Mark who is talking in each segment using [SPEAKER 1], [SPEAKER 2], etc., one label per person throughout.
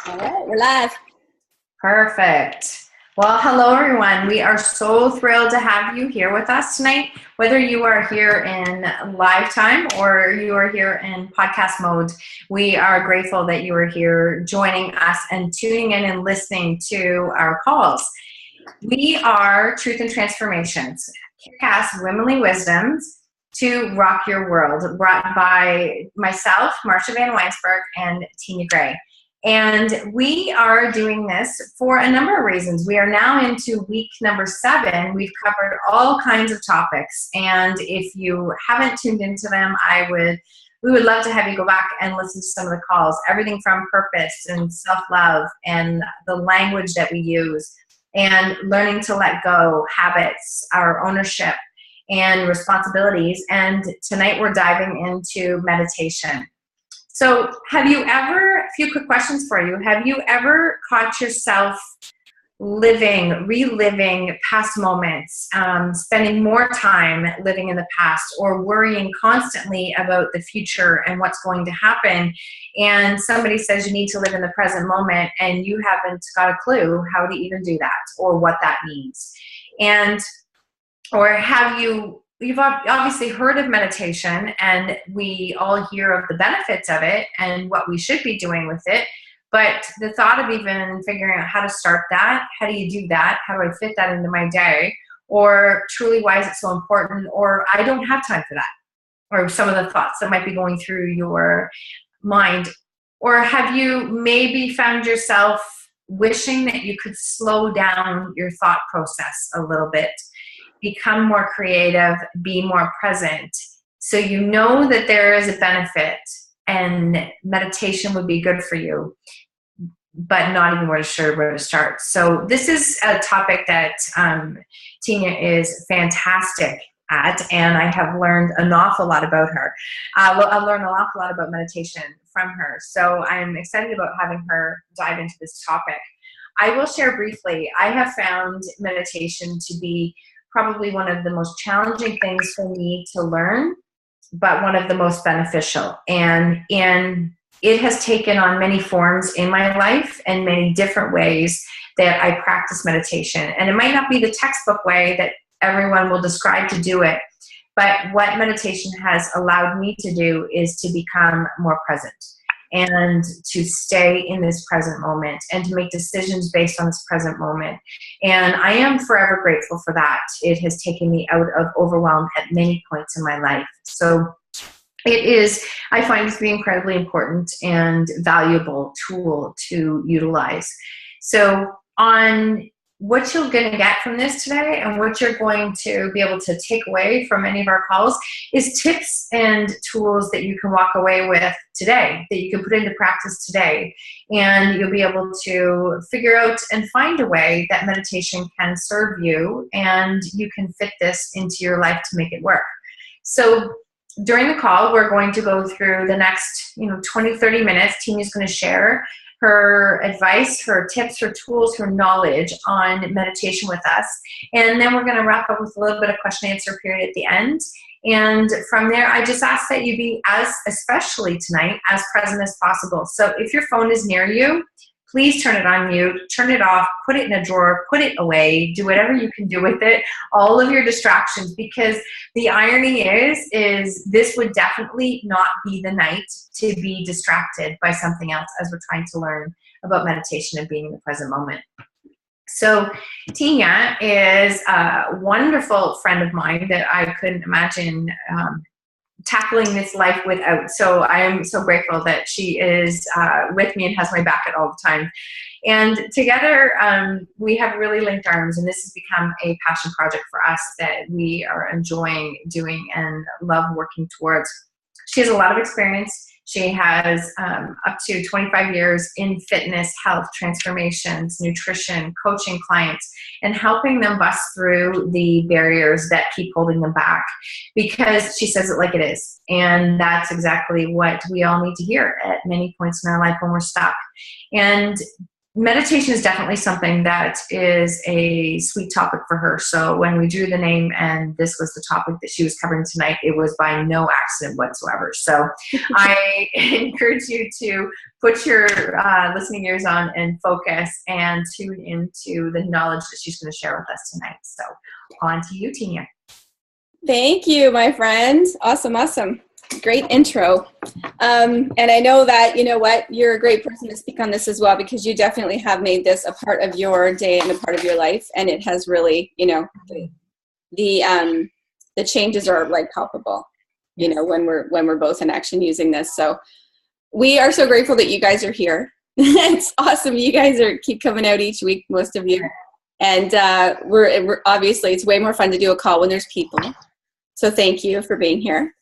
[SPEAKER 1] All right, we're live.
[SPEAKER 2] Perfect. Well, hello everyone. We are so thrilled to have you here with us tonight, whether you are here in live time or you are here in podcast mode. We are grateful that you are here joining us and tuning in and listening to our calls. We are Truth and Transformations, kick-ass womanly wisdoms to rock your world, brought by myself, Marsha Vanwynsberghe, and Tinya Gray. And we are doing this for a number of reasons. We are now into week number 7. We've covered all kinds of topics. And if you haven't tuned into them, we would love to have you go back and listen to some of the calls. Everything from purpose and self-love and the language that we use and learning to let go, habits, our ownership and responsibilities. And tonight we're diving into meditation. So a few quick questions for you. Have you ever caught yourself reliving past moments, spending more time living in the past, or worrying constantly about the future and what's going to happen? And somebody says you need to live in the present moment and you haven't got a clue how to even do that or what that means. Or you've obviously heard of meditation, and we all hear of the benefits of it and what we should be doing with it. But the thought of even figuring out how to start that, how do you do that? How do I fit that into my day? Or truly, why is it so important? Or I don't have time for that. Or some of the thoughts that might be going through your mind. Or have you maybe found yourself wishing that you could slow down your thought process a little bit? Become more creative, be more present. So you know that there is a benefit and meditation would be good for you, but not even sure where to start. So this is a topic that Tinya is fantastic at, and I have learned an awful lot about her. I've learned an awful lot about meditation from her. So I'm excited about having her dive into this topic. I will share briefly, I have found meditation to be probably one of the most challenging things for me to learn, but one of the most beneficial. And it has taken on many forms in my life and many different ways that I practice meditation. And it might not be the textbook way that everyone will describe to do it, but what meditation has allowed me to do is to become more present and to stay in this present moment and to make decisions based on this present moment. And I am forever grateful for that. It has taken me out of overwhelm at many points in my life. So I find it to be an incredibly important and valuable tool to utilize. So on what you're going to get from this today and what you're going to be able to take away from any of our calls is tips and tools that you can walk away with today, that you can put into practice today. And you'll be able to figure out and find a way that meditation can serve you and you can fit this into your life to make it work. So during the call, we're going to go through the next 20, 30 minutes. Tinya's going to share her advice, her tips, her tools, her knowledge on meditation with us. And then we're going to wrap up with a little bit of question and answer period at the end. And from there, I just ask that you be especially tonight, as present as possible. So if your phone is near you, please turn it on mute, turn it off, put it in a drawer, put it away, do whatever you can do with it, all of your distractions, because the irony is this would definitely not be the night to be distracted by something else as we're trying to learn about meditation and being in the present moment. So Tinya is a wonderful friend of mine that I couldn't imagine tackling this life without. So I am so grateful that she is with me and has my back at all the time. And together we have really linked arms, and this has become a passion project for us that we are enjoying doing and love working towards. She has a lot of experience. She has up to 25 years in fitness, health, transformations, nutrition, coaching clients, and helping them bust through the barriers that keep holding them back, because she says it like it is. And that's exactly what we all need to hear at many points in our life when we're stuck. And meditation is definitely something that is a sweet topic for her. So when we drew the name and this was the topic that she was covering tonight, it was by no accident whatsoever. So I encourage you to put your listening ears on and focus and tune into the knowledge that she's going to share with us tonight. So on to you, Tinya.
[SPEAKER 1] Thank you, my friend. Awesome. Great intro. And I know that, you know what, you're a great person to speak on this as well, because you definitely have made this a part of your day and a part of your life. And it has really, you know, the changes are like palpable, you know, when we're both in action using this. So we are so grateful that you guys are here. It's awesome. You guys keep coming out each week, most of you. And we're obviously, it's way more fun to do a call when there's people. So thank you for being here.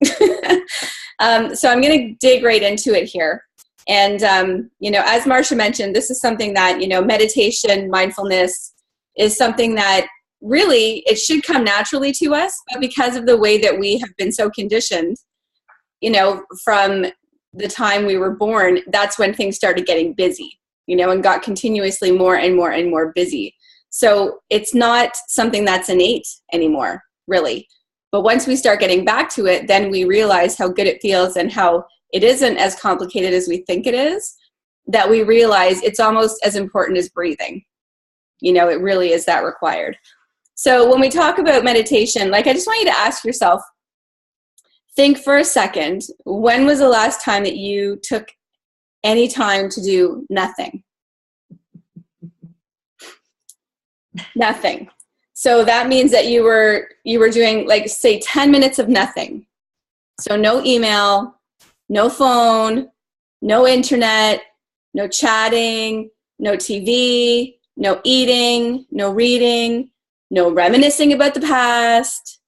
[SPEAKER 1] So I'm going to dig right into it here. And, you know, as Marsha mentioned, this is something that, you know, meditation, mindfulness is something that really, it should come naturally to us. But because of the way that we have been so conditioned, you know, from the time we were born, that's when things started getting busy, you know, and got continuously more and more and more busy. So it's not something that's innate anymore, really. But once we start getting back to it, then we realize how good it feels and how it isn't as complicated as we think it is, that we realize it's almost as important as breathing. You know, it really is that required. So when we talk about meditation, like, I just want you to ask yourself, think for a second, when was the last time that you took any time to do nothing? Nothing. So that means that you were doing, like, say 10 minutes of nothing. So no email, no phone, no internet, no chatting, no TV, no eating, no reading, no reminiscing about the past,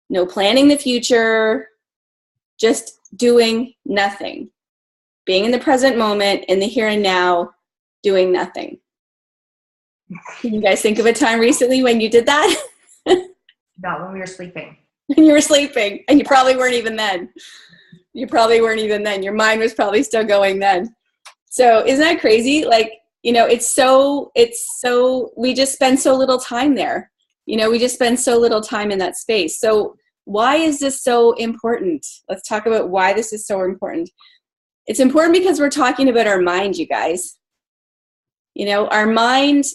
[SPEAKER 1] no planning the future, just doing nothing. Being in the present moment, in the here and now, doing nothing. Can you guys think of a time recently when you did that?
[SPEAKER 2] Not when we were sleeping.
[SPEAKER 1] When you were sleeping, and you probably weren't even then. Your mind was probably still going then. So isn't that crazy? Like, you know, it's so, we just spend so little time there. You know, we just spend so little time in that space. So why is this so important? Let's talk about why this is so important. It's important because we're talking about our mind, you guys. You know, our mind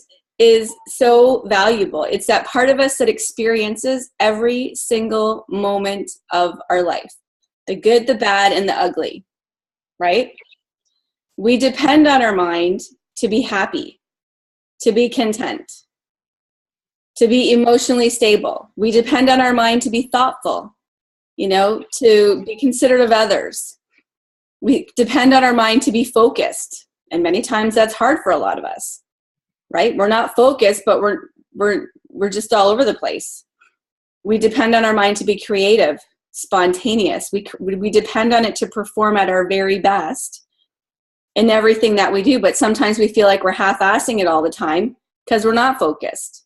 [SPEAKER 1] is so valuable. It's that part of us that experiences every single moment of our life, the good, the bad, and the ugly, right? We depend on our mind to be happy, to be content, to be emotionally stable. We depend on our mind to be thoughtful, you know, to be considerate of others. We depend on our mind to be focused. And many times that's hard for a lot of us. Right? We're not focused, but we're just all over the place. We depend on our mind to be creative, spontaneous. We depend on it to perform at our very best in everything that we do. But sometimes we feel like we're half-assing it all the time because we're not focused,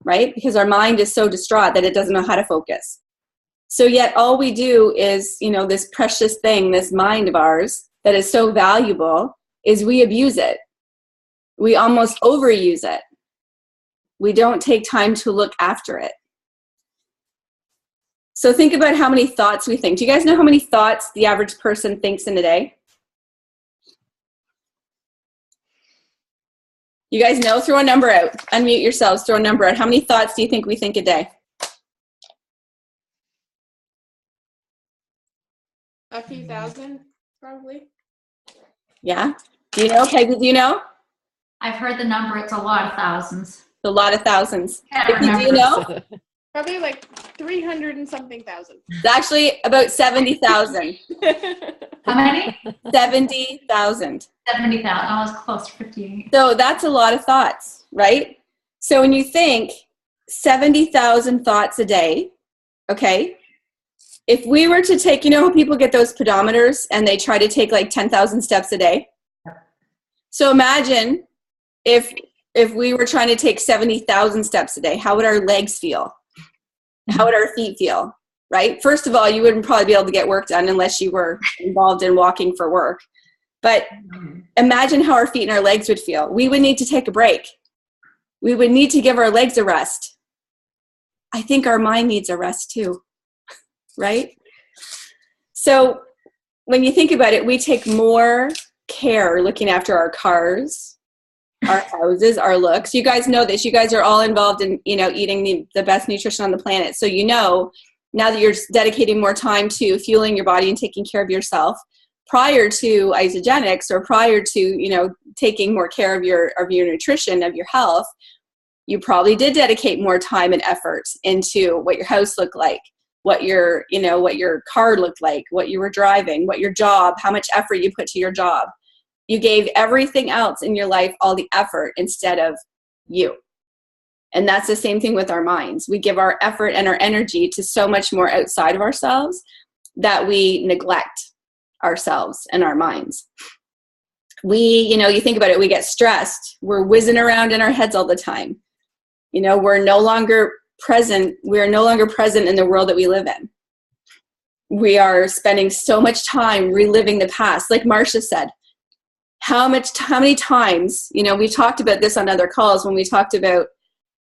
[SPEAKER 1] right? Because our mind is so distraught that it doesn't know how to focus. So yet all we do is, you know, this precious thing, this mind of ours that is so valuable, is we abuse it. We almost overuse it. We don't take time to look after it. So think about how many thoughts we think. Do you guys know how many thoughts the average person thinks in a day? You guys know? Throw a number out. Unmute yourselves. Throw a number out. How many thoughts do you think we think a day?
[SPEAKER 3] A few thousand, probably.
[SPEAKER 1] Yeah? Do you know? Peggy, do you know?
[SPEAKER 4] I've heard the number. It's a lot of thousands.
[SPEAKER 1] A lot of thousands.
[SPEAKER 4] Can't
[SPEAKER 1] Do you know?
[SPEAKER 3] Probably like 300 and something thousand.
[SPEAKER 1] It's actually about 70,000.
[SPEAKER 4] How many?
[SPEAKER 1] 70,000.
[SPEAKER 4] 70,000. I was close to 58.
[SPEAKER 1] So that's a lot of thoughts, right? So when you think 70,000 thoughts a day, okay, if we were to take, you know how people get those pedometers and they try to take like 10,000 steps a day? So imagine if we were trying to take 70,000 steps a day, how would our legs feel? How would our feet feel, right? First of all, you wouldn't probably be able to get work done unless you were involved in walking for work. But imagine how our feet and our legs would feel. We would need to take a break. We would need to give our legs a rest. I think our mind needs a rest too, right? So when you think about it, we take more care looking after our cars, our houses, our looks. You guys know this. You guys are all involved in, eating the best nutrition on the planet. So now that you're dedicating more time to fueling your body and taking care of yourself, prior to isogenics or prior to, taking more care of your nutrition, of your health, you probably did dedicate more time and effort into what your house looked like, what your car looked like, what you were driving, what your job, how much effort you put to your job. You gave everything else in your life all the effort instead of you. And that's the same thing with our minds. We give our effort and our energy to so much more outside of ourselves that we neglect ourselves and our minds. You think about it, we get stressed. We're whizzing around in our heads all the time. We're no longer present. We're no longer present in the world that we live in. We are spending so much time reliving the past. Like Marsha said, how many times, we've talked about this on other calls when we talked about,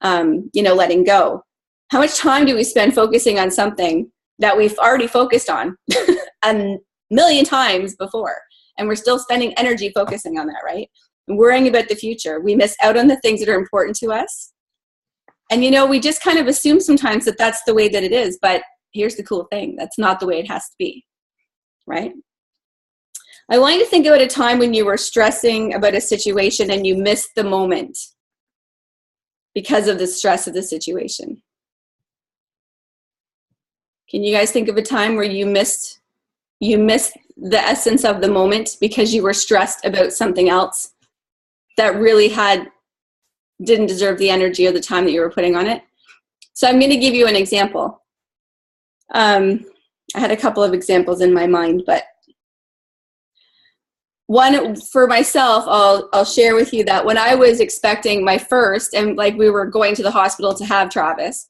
[SPEAKER 1] letting go. How much time do we spend focusing on something that we've already focused on a million times before? And we're still spending energy focusing on that, right? And worrying about the future. We miss out on the things that are important to us. And, we just kind of assume sometimes that that's the way that it is. But here's the cool thing. That's not the way it has to be, right? I want you to think about a time when you were stressing about a situation and you missed the moment because of the stress of the situation. Can you guys think of a time where you missed the essence of the moment because you were stressed about something else that really didn't deserve the energy or the time that you were putting on it? So I'm going to give you an example. I had a couple of examples in my mind, but one for myself, I'll share with you that when I was expecting my first, and we were going to the hospital to have Travis,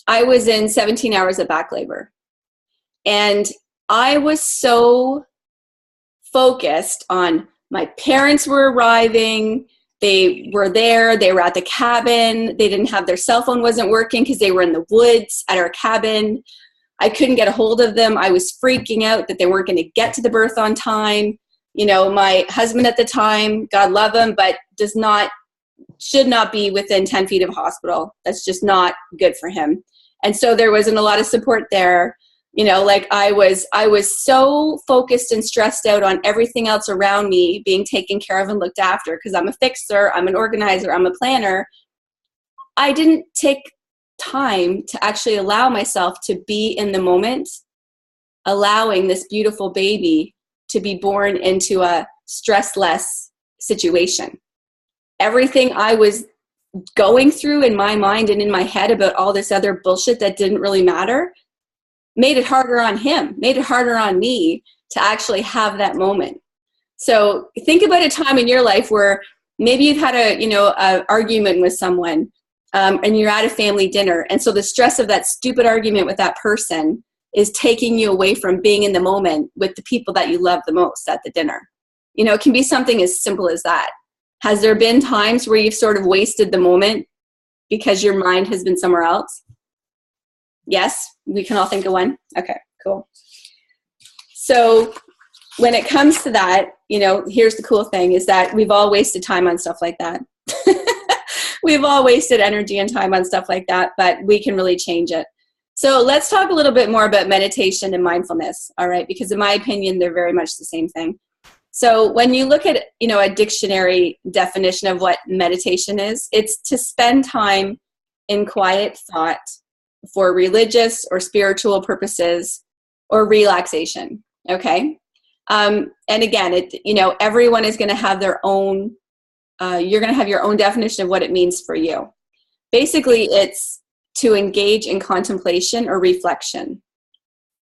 [SPEAKER 1] I was in 17 hours of back labor. And I was so focused on my parents were arriving. They were there. They were at the cabin. They didn't have their cell phone wasn't working because they were in the woods at our cabin. I couldn't get a hold of them. I was freaking out that they weren't going to get to the birth on time. My husband at the time, God love him, but should not be within 10 feet of a hospital. That's just not good for him. And so there wasn't a lot of support there. I was so focused and stressed out on everything else around me being taken care of and looked after because I'm a fixer, I'm an organizer, I'm a planner. I didn't take time to actually allow myself to be in the moment, allowing this beautiful baby to be born into a stressless situation. Everything I was going through in my mind and in my head about all this other bullshit that didn't really matter made it harder on him, made it harder on me to actually have that moment. So think about a time in your life where maybe you've had a argument with someone and you're at a family dinner. And so the stress of that stupid argument with that person is taking you away from being in the moment with the people that you love the most at the dinner. It can be something as simple as that. Has there been times where you've sort of wasted the moment because your mind has been somewhere else? Yes, we can all think of one. Okay, cool. So when it comes to that, here's the cool thing is that we've all wasted time on stuff like that. We've all wasted energy and time on stuff like that, but we can really change it. So let's talk a little bit more about meditation and mindfulness, all right? Because in my opinion, they're very much the same thing. So when you look at, a dictionary definition of what meditation is, it's to spend time in quiet thought for religious or spiritual purposes or relaxation, okay? And again, everyone is going to have their own, you're going to have your own definition of what it means for you. Basically, it's to engage in contemplation or reflection,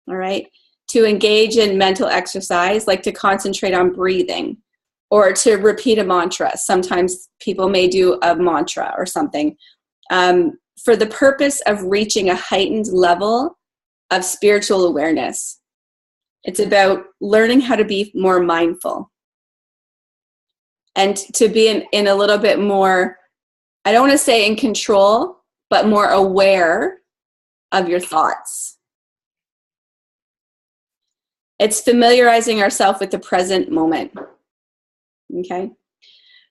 [SPEAKER 1] all right? To engage in mental exercise, like to concentrate on breathing or to repeat a mantra. Sometimes people may do a mantra or something for the purpose of reaching a heightened level of spiritual awareness. It's about learning how to be more mindful. and to be in a little bit more, I don't want to say in control, but more aware of your thoughts. It's familiarizing ourselves with the present moment. Okay.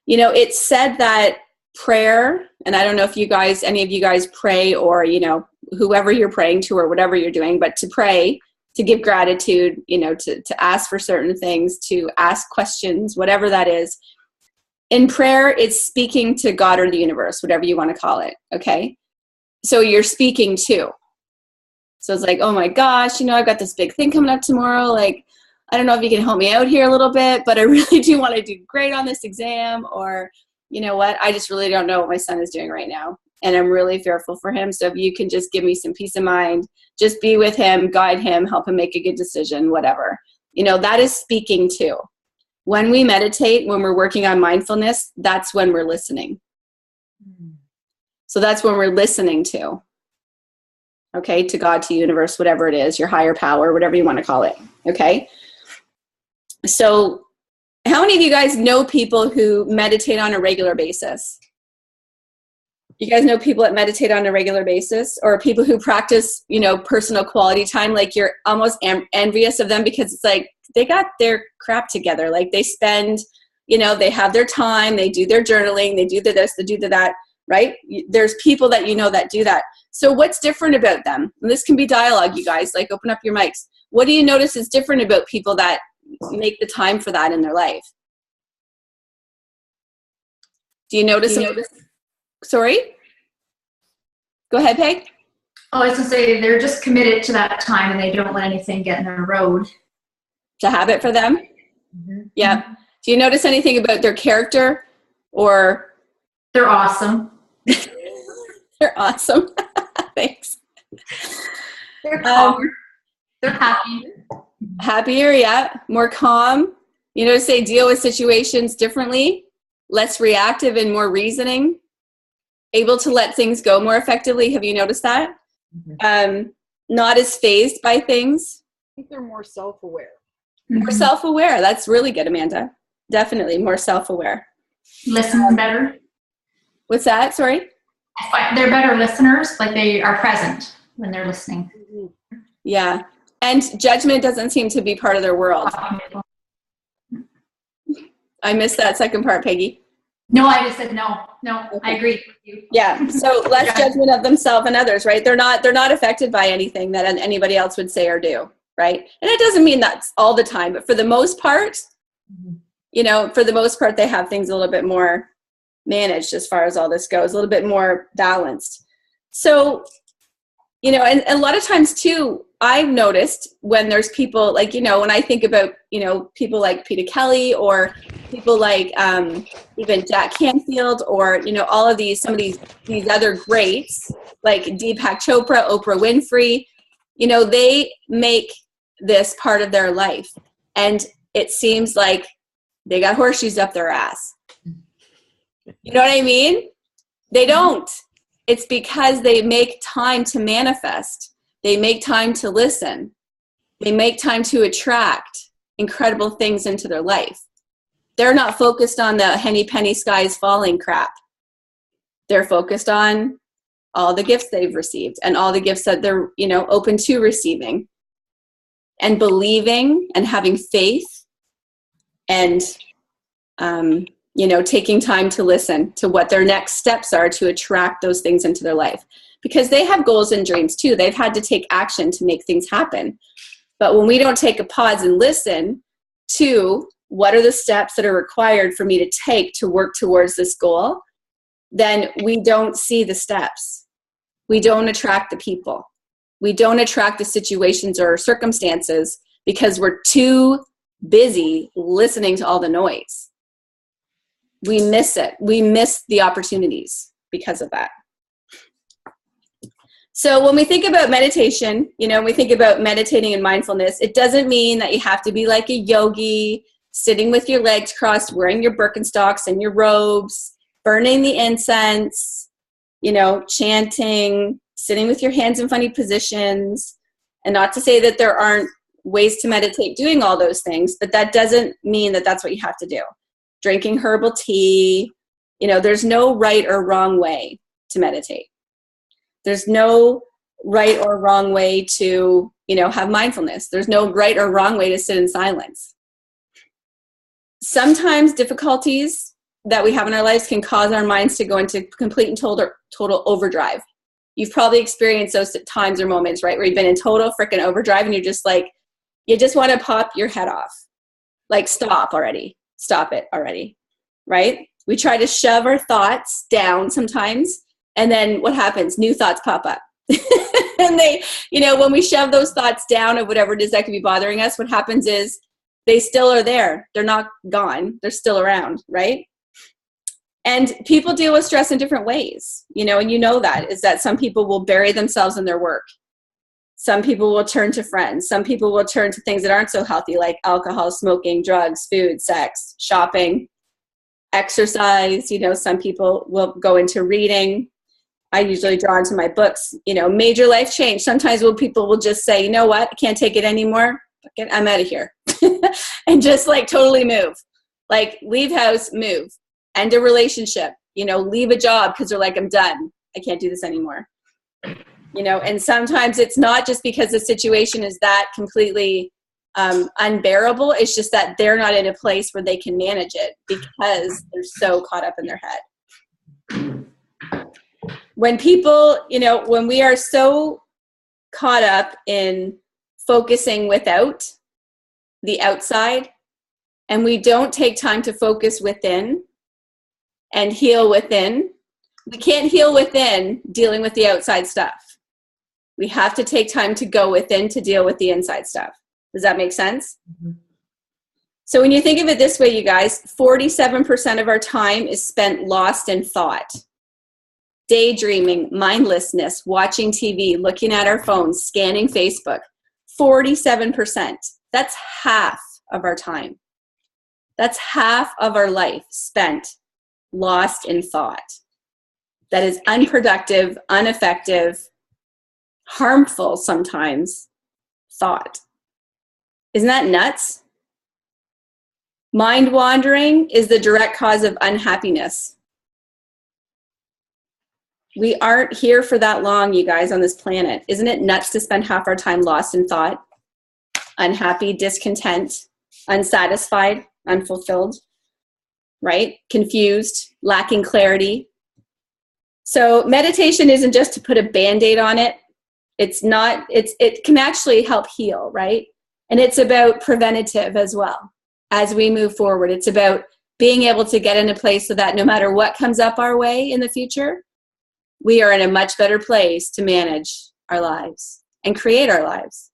[SPEAKER 1] You know, it's said that prayer, and I don't know if you guys, any of you guys pray, or, you know, whoever you're praying to or whatever you're doing, but to pray, to give gratitude, you know, to ask for certain things, to ask questions, whatever that is. In prayer, it's speaking to God or the universe, whatever you want to call it. Okay. So you're speaking to. So it's like, oh my gosh, you know, I've got this big thing coming up tomorrow. Like, I don't know if you can help me out here a little bit, but I really do want to do great on this exam. Or, you know what, I just really don't know what my son is doing right now. And I'm really fearful for him. So if you can just give me some peace of mind, just be with him, guide him, help him make a good decision, whatever. You know, that is speaking to. When we meditate, when we're working on mindfulness, that's when we're listening. So that's when we're listening to. Okay, to God, to universe, whatever it is, your higher power, whatever you want to call it. Okay. So how many of you guys know people who meditate on a regular basis? You guys know people that meditate on a regular basis, or people who practice, you know, personal quality time? Like, you're almost envious of them, because it's like they got their crap together. Like, they spend, you know, they have their time, they do their journaling, they do the this, they do the that, right? There's people that you know that do that. So what's different about them? And this can be dialogue, you guys, like, open up your mics. What do you notice is different about people that make the time for that in their life? Do you notice? Sorry? Go ahead, Peg.
[SPEAKER 4] Oh, I was going to say, they're just committed to that time and they don't let anything get in their road.
[SPEAKER 1] It's a habit for them?
[SPEAKER 2] Mm-hmm.
[SPEAKER 1] Yeah. Do you notice anything about their character, or?
[SPEAKER 4] They're awesome.
[SPEAKER 1] They're awesome. Thanks.
[SPEAKER 2] They're calmer.
[SPEAKER 4] They're happy.
[SPEAKER 1] Happier, yeah. More calm. You notice they deal with situations differently, less reactive and more reasoning, able to let things go more effectively. Have you noticed that?
[SPEAKER 2] Mm-hmm.
[SPEAKER 1] Not as fazed by things.
[SPEAKER 3] I think they're more self-aware.
[SPEAKER 1] More self-aware. That's really good, Amanda. Definitely more self-aware.
[SPEAKER 4] Listen better.
[SPEAKER 1] What's that? Sorry?
[SPEAKER 4] They're better listeners. Like, they are present when they're listening.
[SPEAKER 1] Yeah. And judgment doesn't seem to be part of their world. I missed that second part, Peggy.
[SPEAKER 4] No, I just said no. Okay. I agree with you.
[SPEAKER 1] Yeah. So less judgment of themselves and others, right? They're not affected by anything that anybody else would say or do, right? And it doesn't mean that's all the time, but for the most part, you know, for the most part, they have things a little bit more managed as far as all this goes, a little bit more balanced. So, you know, and a lot of times too, I've noticed when there's people like, you know, when I think about, you know, people like Peter Kelly, or people like even Jack Canfield, or, you know, all of these, some of these other greats like Deepak Chopra, Oprah Winfrey, you know, they make this part of their life. And it seems like they got horseshoes up their ass. You know what I mean? They don't. It's because they make time to manifest. They make time to listen. They make time to attract incredible things into their life. They're not focused on the henny penny skies falling crap. They're focused on all the gifts they've received and all the gifts that they're, you know, open to receiving, and believing and having faith, and, you know, taking time to listen to what their next steps are to attract those things into their life, because they have goals and dreams too. They've had to take action to make things happen. But when we don't take a pause and listen to what are the steps that are required for me to take to work towards this goal, then we don't see the steps. We don't attract the people. We don't attract the situations or circumstances because we're too busy listening to all the noise. We miss it. We miss the opportunities because of that. So when we think about meditation, you know, when we think about meditating and mindfulness, it doesn't mean that you have to be like a yogi, sitting with your legs crossed, wearing your Birkenstocks and your robes, burning the incense, you know, chanting, sitting with your hands in funny positions. And not to say that there aren't ways to meditate doing all those things, but that doesn't mean that that's what you have to do. drinking herbal tea. You know, there's no right or wrong way to meditate. There's no right or wrong way to, you know, have mindfulness. There's no right or wrong way to sit in silence. Sometimes difficulties that we have in our lives can cause our minds to go into complete and total overdrive. You've probably experienced those times or moments, right, where you've been in total freaking overdrive and you're just like, you just want to pop your head off. Like, stop already. Stop it already, right? We try to shove our thoughts down sometimes, and then what happens? New thoughts pop up. And they, you know, when we shove those thoughts down of whatever it is that could be bothering us, what happens is they still are there. They're not gone. They're still around, right? And people deal with stress in different ways, you know, and you know that is that some people will bury themselves in their work. Some people will turn to friends. Some people will turn to things that aren't so healthy, like alcohol, smoking, drugs, food, sex, shopping, exercise. You know, some people will go into reading. I usually draw into my books, you know, major life change. Sometimes people will just say, you know what, I can't take it anymore. I'm out of here. And just like totally move. Like leave house, move. End a relationship, you know, leave a job because they're like, I'm done. I can't do this anymore. You know, and sometimes it's not just because the situation is that completely unbearable. It's just that they're not in a place where they can manage it because they're so caught up in their head. When people, you know, when we are so caught up in focusing without the outside and we don't take time to focus within and heal within, we can't heal within dealing with the outside stuff. We have to take time to go within to deal with the inside stuff. Does that make sense? Mm-hmm. So when you think of it this way, you guys, 47% of our time is spent lost in thought. Daydreaming, mindlessness, watching TV, looking at our phones, scanning Facebook. 47%. That's half of our time. That's half of our life spent lost in thought. That is unproductive, ineffective, harmful sometimes thought. Isn't that nuts? Mind wandering is the direct cause of unhappiness. We aren't here for that long, you guys, on this planet. Isn't it nuts to spend half our time lost in thought, unhappy, discontent, unsatisfied, unfulfilled, right? Confused, lacking clarity. So meditation isn't just to put a Band-Aid on it. It can actually help heal, right? And it's about preventative as well. As we move forward, it's about being able to get in a place so that no matter what comes up our way in the future, we are in a much better place to manage our lives and create our lives.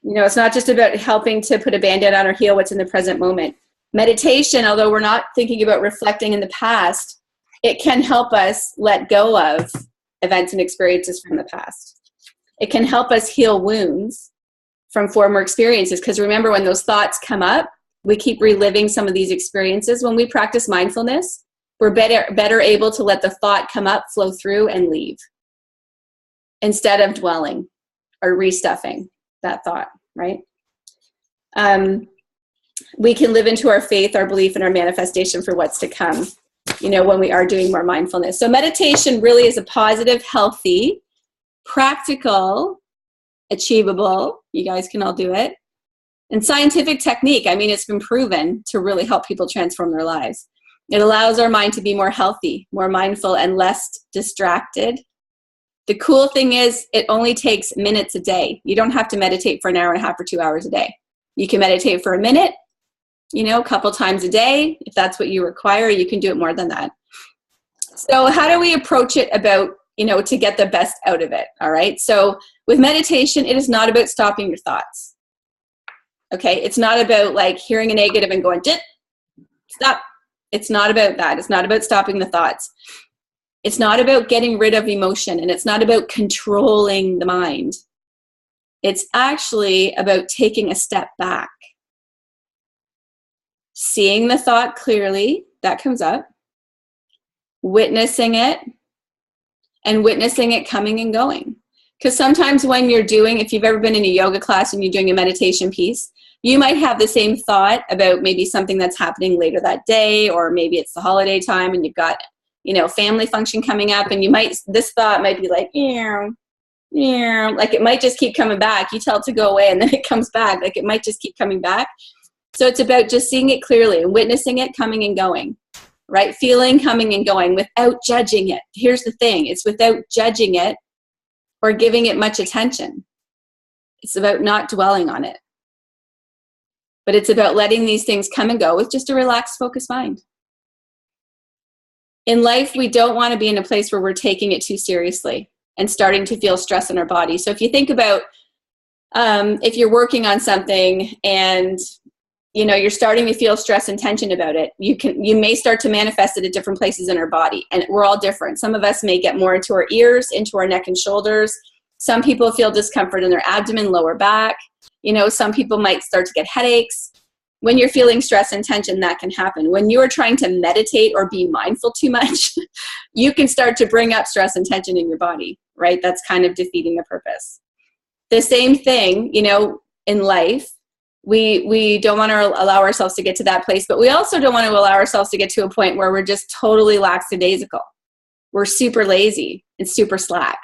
[SPEAKER 1] You know, it's not just about helping to put a Band-Aid on or heal what's in the present moment. Meditation, although we're not thinking about reflecting in the past, it can help us let go of events and experiences from the past. It can help us heal wounds from former experiences, because remember, when those thoughts come up, we keep reliving some of these experiences. When we practice mindfulness, we're better able to let the thought come up, flow through, and leave, instead of dwelling or restuffing that thought, right? We can live into our faith, our belief, and our manifestation for what's to come, you know, when we are doing more mindfulness. So meditation really is a positive, healthy, practical, achievable, you guys can all do it, and scientific technique. I mean, it's been proven to really help people transform their lives. It allows our mind to be more healthy, more mindful, and less distracted. The cool thing is it only takes minutes a day. You don't have to meditate for an hour and a half or 2 hours a day. You can meditate for a minute, you know, a couple times a day. If that's what you require, you can do it more than that. So how do we approach it about, you know, to get the best out of it? All right. So with meditation, it is not about stopping your thoughts. Okay. It's not about like hearing a negative and going, stop. It's not about that. It's not about stopping the thoughts. It's not about getting rid of emotion, and it's not about controlling the mind. It's actually about taking a step back, seeing the thought clearly that comes up, witnessing it, and witnessing it coming and going. Because sometimes when you're doing, if you've ever been in a yoga class and you're doing a meditation piece, You might have the same thought about maybe something that's happening later that day, or maybe it's the holiday time and you've got, family function coming up, and this thought might be like, like it might just keep coming back. You tell it to go away and then it comes back. Like it might just keep coming back. So it's about just seeing it clearly and witnessing it coming and going, right? Feeling coming and going without judging it. Here's the thing. It's without judging it or giving it much attention. It's about not dwelling on it. But it's about letting these things come and go with just a relaxed, focused mind. In life, we don't want to be in a place where we're taking it too seriously and starting to feel stress in our body. So if you think about if you're working on something and you're starting to feel stress and tension about it, you may start to manifest it at different places in our body, and we're all different. Some of us may get more into our ears, into our neck and shoulders. Some people feel discomfort in their abdomen, lower back. Some people might start to get headaches. When you're feeling stress and tension, that can happen. When you are trying to meditate or be mindful too much, you can start to bring up stress and tension in your body, right? That's kind of defeating the purpose. The same thing, in life, we don't want to allow ourselves to get to that place, but we also don't want to allow ourselves to get to a point where we're just totally lackadaisical. We're super lazy and super slack,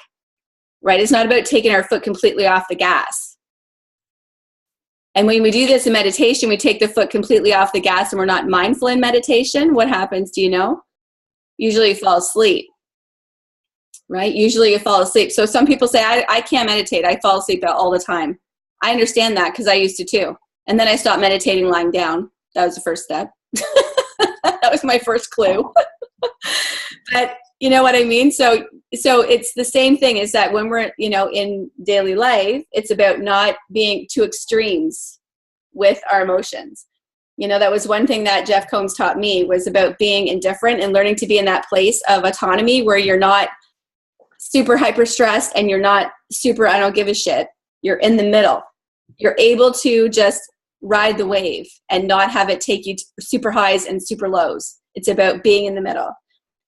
[SPEAKER 1] right? It's not about taking our foot completely off the gas. And when we do this in meditation, we take the foot completely off the gas and we're not mindful in meditation. What happens, do you know? Usually you fall asleep, right? Usually you fall asleep. So some people say, I can't meditate. I fall asleep all the time. I understand that because I used to too. And then I stopped meditating lying down. That was the first step. That was my first clue. But you know what I mean? So it's the same thing, is that when we're, in daily life, it's about not being too extremes with our emotions. That was one thing that Jeff Combs taught me, was about being indifferent and learning to be in that place of autonomy where you're not super hyper stressed and you're not super, I don't give a shit. You're in the middle. You're able to just ride the wave and not have it take you to super highs and super lows. It's about being in the middle.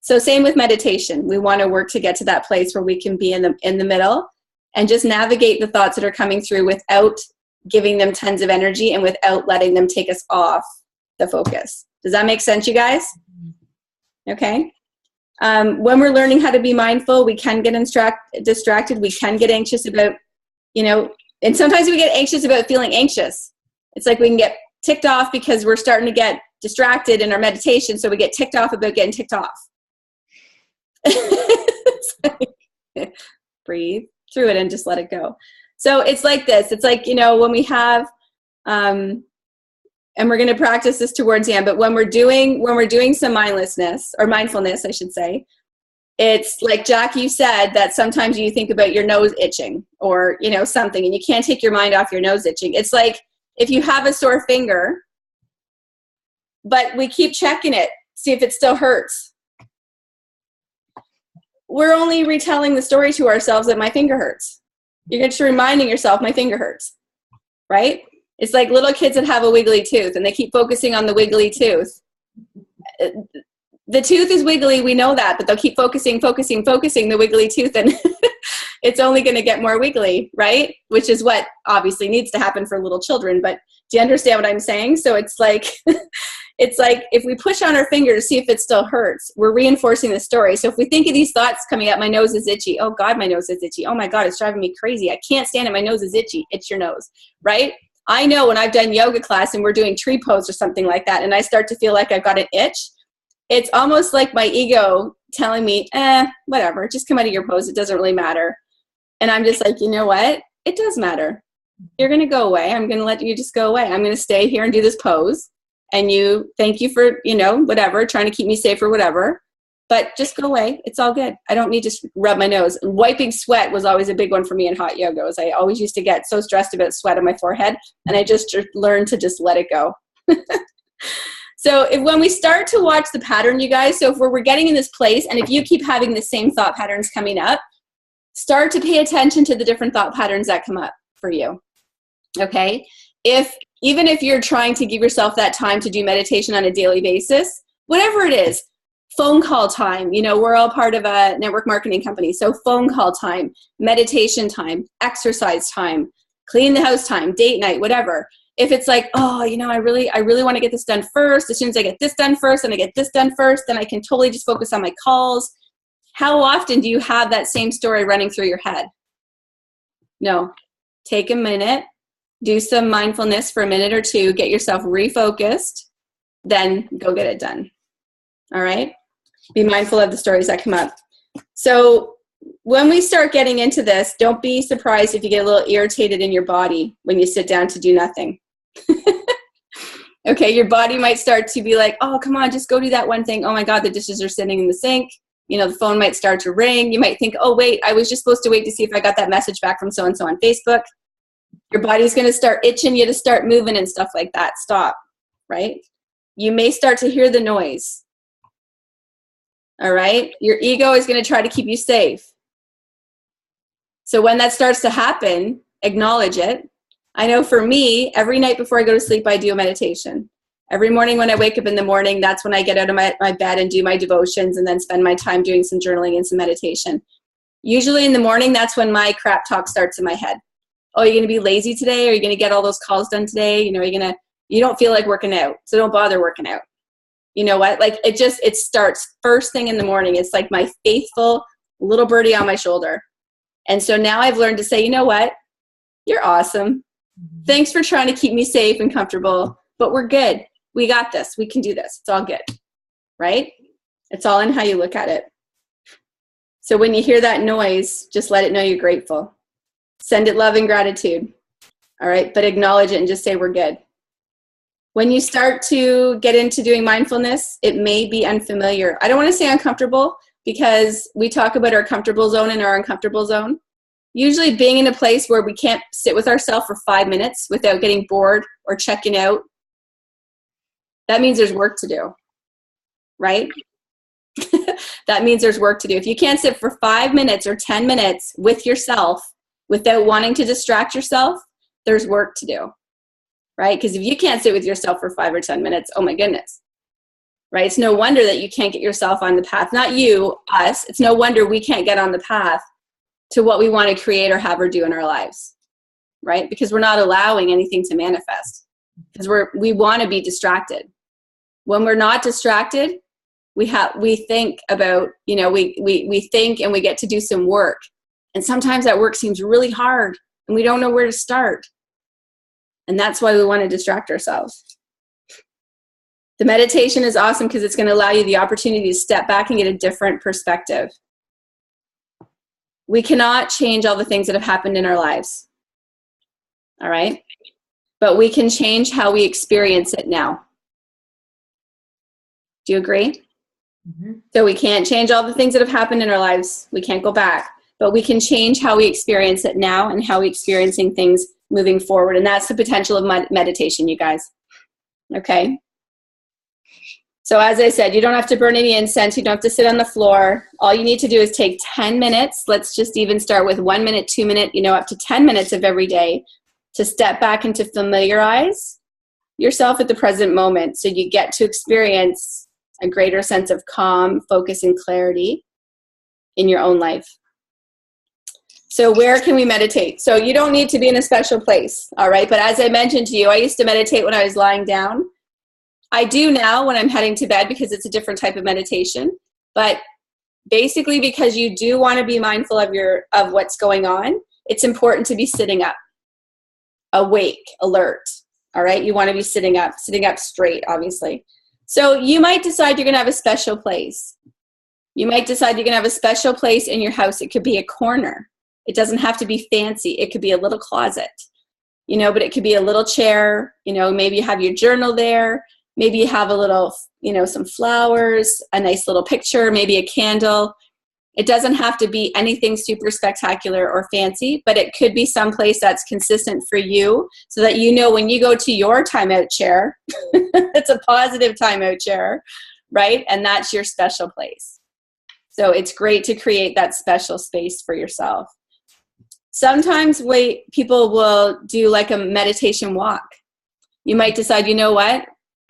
[SPEAKER 1] So same with meditation. We want to work to get to that place where we can be in the middle and just navigate the thoughts that are coming through without giving them tons of energy and without letting them take us off the focus. Does that make sense, you guys? Okay. When we're learning how to be mindful, we can get distracted. We can get anxious about, and sometimes we get anxious about feeling anxious. It's like we can get ticked off because we're starting to get distracted in our meditation. So we get ticked off about getting ticked off. Breathe through it and just let it go. So it's like this. It's like, when we have, and we're going to practice this towards the end, but when we're doing some mindfulness, I should say, it's like Jack, you said that sometimes you think about your nose itching or, something, and you can't take your mind off your nose itching. It's like if you have a sore finger, but we keep checking it, see if it still hurts. We're only retelling the story to ourselves that my finger hurts. You're just reminding yourself my finger hurts, right? It's like little kids that have a wiggly tooth and they keep focusing on the wiggly tooth. The tooth is wiggly, we know that, but they'll keep focusing the wiggly tooth, and it's only going to get more wiggly, right? Which is what obviously needs to happen for little children. But do you understand what I'm saying? So it's like, it's like if we push on our finger to see if it still hurts, we're reinforcing the story. So if we think of these thoughts coming up, my nose is itchy. Oh God, my nose is itchy. Oh my God, it's driving me crazy. I can't stand it. My nose is itchy. It's your nose, right? I know when I've done yoga class and we're doing tree pose or something like that, and I start to feel like I've got an itch, it's almost like my ego telling me, whatever, just come out of your pose. It doesn't really matter. And I'm just like, you know what? It does matter. You're going to go away. I'm going to let you just go away. I'm going to stay here and do this pose. And thank you for, whatever, trying to keep me safe or whatever. But just go away. It's all good. I don't need to rub my nose. Wiping sweat was always a big one for me in hot yoga. I always used to get so stressed about sweat on my forehead. And I just learned to just let it go. So when we start to watch the pattern, you guys, so if we're getting in this place, and if you keep having the same thought patterns coming up, start to pay attention to the different thought patterns that come up for you, okay? Even if you're trying to give yourself that time to do meditation on a daily basis, whatever it is, phone call time, we're all part of a network marketing company, so phone call time, meditation time, exercise time, clean the house time, date night, whatever. if it's like, oh, you know, I really want to get this done first. As soon as I get this done first and I get this done first, then I can totally just focus on my calls. How often do you have that same story running through your head? No. Take a minute, do some mindfulness for a minute or two, get yourself refocused, then go get it done. All right? Be mindful of the stories that come up. So when we start getting into this, don't be surprised if you get a little irritated in your body when you sit down to do nothing. Okay, your body might start to be like, oh, come on, just go do that one thing. Oh my God, the dishes are sitting in the sink. You know, the phone might start to ring. You might think, oh, wait, I was just supposed to wait to see if I got that message back from so-and-so on Facebook. Your body's going to start itching you to start moving and stuff like that. Stop, right? You may start to hear the noise. All right? Your ego is going to try to keep you safe. So when that starts to happen, acknowledge it. I know for me, every night before I go to sleep, I do a meditation. Every morning when I wake up in the morning, that's when I get out of my bed and do my devotions and then spend my time doing some journaling and some meditation. Usually in the morning, that's when my crap talk starts in my head. Oh, you're going to be lazy today? Are you going to get all those calls done today? You know, you don't feel like working out, so don't bother working out. You know what? Like it starts first thing in the morning. It's like my faithful little birdie on my shoulder. And so now I've learned to say, you know what? You're awesome. Thanks for trying to keep me safe and comfortable, but we're good. We got this. We can do this. It's all good, right? It's all in how you look at it. So when you hear that noise, just let it know you're grateful. Send it love and gratitude, all right? But acknowledge it and just say we're good. When you start to get into doing mindfulness, it may be unfamiliar. I don't want to say uncomfortable because we talk about our comfortable zone and our uncomfortable zone. Usually being in a place where we can't sit with ourselves for 5 minutes without getting bored or checking out, that means there's work to do, right? That means there's work to do. If you can't sit for 5 minutes or 10 minutes with yourself without wanting to distract yourself, there's work to do, right? Because if you can't sit with yourself for 5 or 10 minutes, oh my goodness, right? It's no wonder that you can't get yourself on the path. Not you, us. It's no wonder we can't get on the path to what we want to create or have or do in our lives, right? Because we're not allowing anything to manifest because we want to be distracted. When we're not distracted, we think about, you know, we think and we get to do some work. And sometimes that work seems really hard and we don't know where to start. And that's why we want to distract ourselves. The meditation is awesome because it's going to allow you the opportunity to step back and get a different perspective. We cannot change all the things that have happened in our lives. All right? But we can change how we experience it now. Do you agree? Mm-hmm. So we can't change all the things that have happened in our lives. We can't go back. But we can change how we experience it now and how we're experiencing things moving forward. And that's the potential of meditation, you guys. Okay? So as I said, you don't have to burn any incense. You don't have to sit on the floor. All you need to do is take 10 minutes. Let's just even start with 1 minute, 2 minute, up to 10 minutes of every day to step back and to familiarize yourself at the present moment so you get to experience a greater sense of calm, focus, and clarity in your own life. So where can we meditate? So you don't need to be in a special place, all right? But as I mentioned to you, I used to meditate when I was lying down. I do now when I'm heading to bed because it's a different type of meditation. But basically because you do want to be mindful of what's going on, it's important to be sitting up, awake, alert, all right? You want to be sitting up straight, obviously. So you might decide you're going to have a special place. You might decide you're going to have a special place in your house. It could be a corner. It doesn't have to be fancy. It could be a little closet, but it could be a little chair. Maybe you have your journal there. Maybe you have a little, some flowers, a nice little picture, maybe a candle. It doesn't have to be anything super spectacular or fancy, but it could be someplace that's consistent for you so that when you go to your timeout chair, it's a positive timeout chair, right? And that's your special place. So it's great to create that special space for yourself. Sometimes people will do like a meditation walk. You might decide,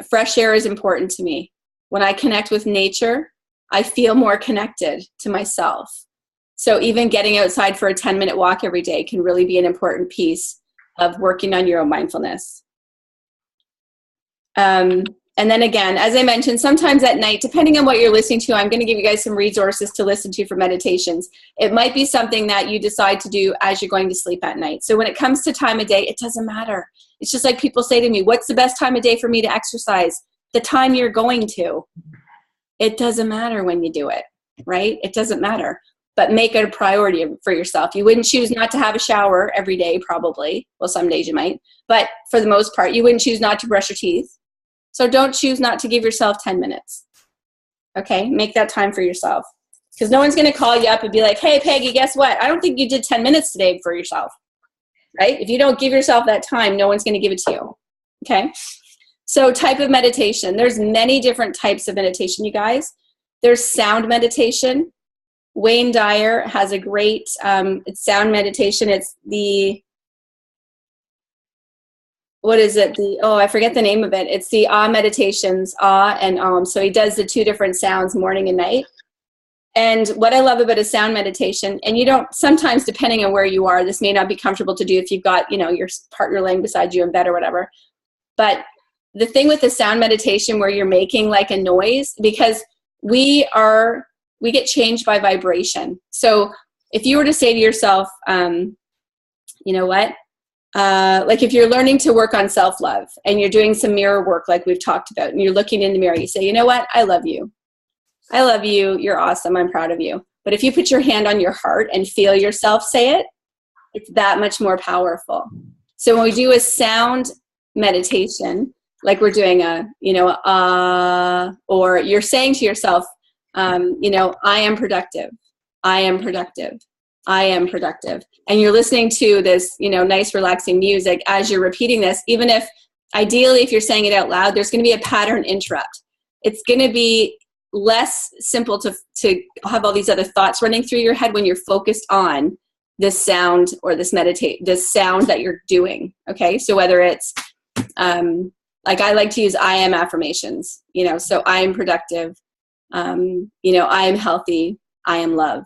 [SPEAKER 1] fresh air is important to me. When I connect with nature, I feel more connected to myself. So even getting outside for a 10-minute walk every day can really be an important piece of working on your own mindfulness. And then again, as I mentioned, sometimes at night, depending on what you're listening to, I'm going to give you guys some resources to listen to for meditations. It might be something that you decide to do as you're going to sleep at night. So when it comes to time of day, it doesn't matter. It's just like people say to me, what's the best time of day for me to exercise? The time you're going to. It doesn't matter when you do it, right? It doesn't matter. But make it a priority for yourself. You wouldn't choose not to have a shower every day, probably. Well, some days you might. But for the most part, you wouldn't choose not to brush your teeth. So don't choose not to give yourself 10 minutes. Okay? Make that time for yourself. Because no one's going to call you up and be like, hey, Peggy, guess what? I don't think you did 10 minutes today for yourself. Right? If you don't give yourself that time, no one's going to give it to you. Okay? So type of meditation. There's many different types of meditation, you guys. There's sound meditation. Wayne Dyer has a great it's sound meditation. It's the, what is it? I forget the name of it. It's the meditations, and So he does the two different sounds, morning and night. And what I love about a sound meditation, and you don't, sometimes depending on where you are, this may not be comfortable to do if you've got, your partner laying beside you in bed or whatever. But the thing with the sound meditation where you're making like a noise, because we get changed by vibration. So if you were to say to yourself, you know what? Like if you're learning to work on self-love and you're doing some mirror work like we've talked about, and you're looking in the mirror, you say, you know what? I love you. I love you. You're awesome. I'm proud of you. But if you put your hand on your heart and feel yourself say it, it's that much more powerful. So when we do a sound meditation, like we're doing or you're saying to yourself, I am productive. I am productive. I am productive. And you're listening to this, nice relaxing music as you're repeating this, even if ideally, if you're saying it out loud, there's going to be a pattern interrupt. It's going to be less simple to have all these other thoughts running through your head when you're focused on this sound or this sound that you're doing. Okay. So whether it's, like I like to use I am affirmations, so I am productive. I am healthy. I am love.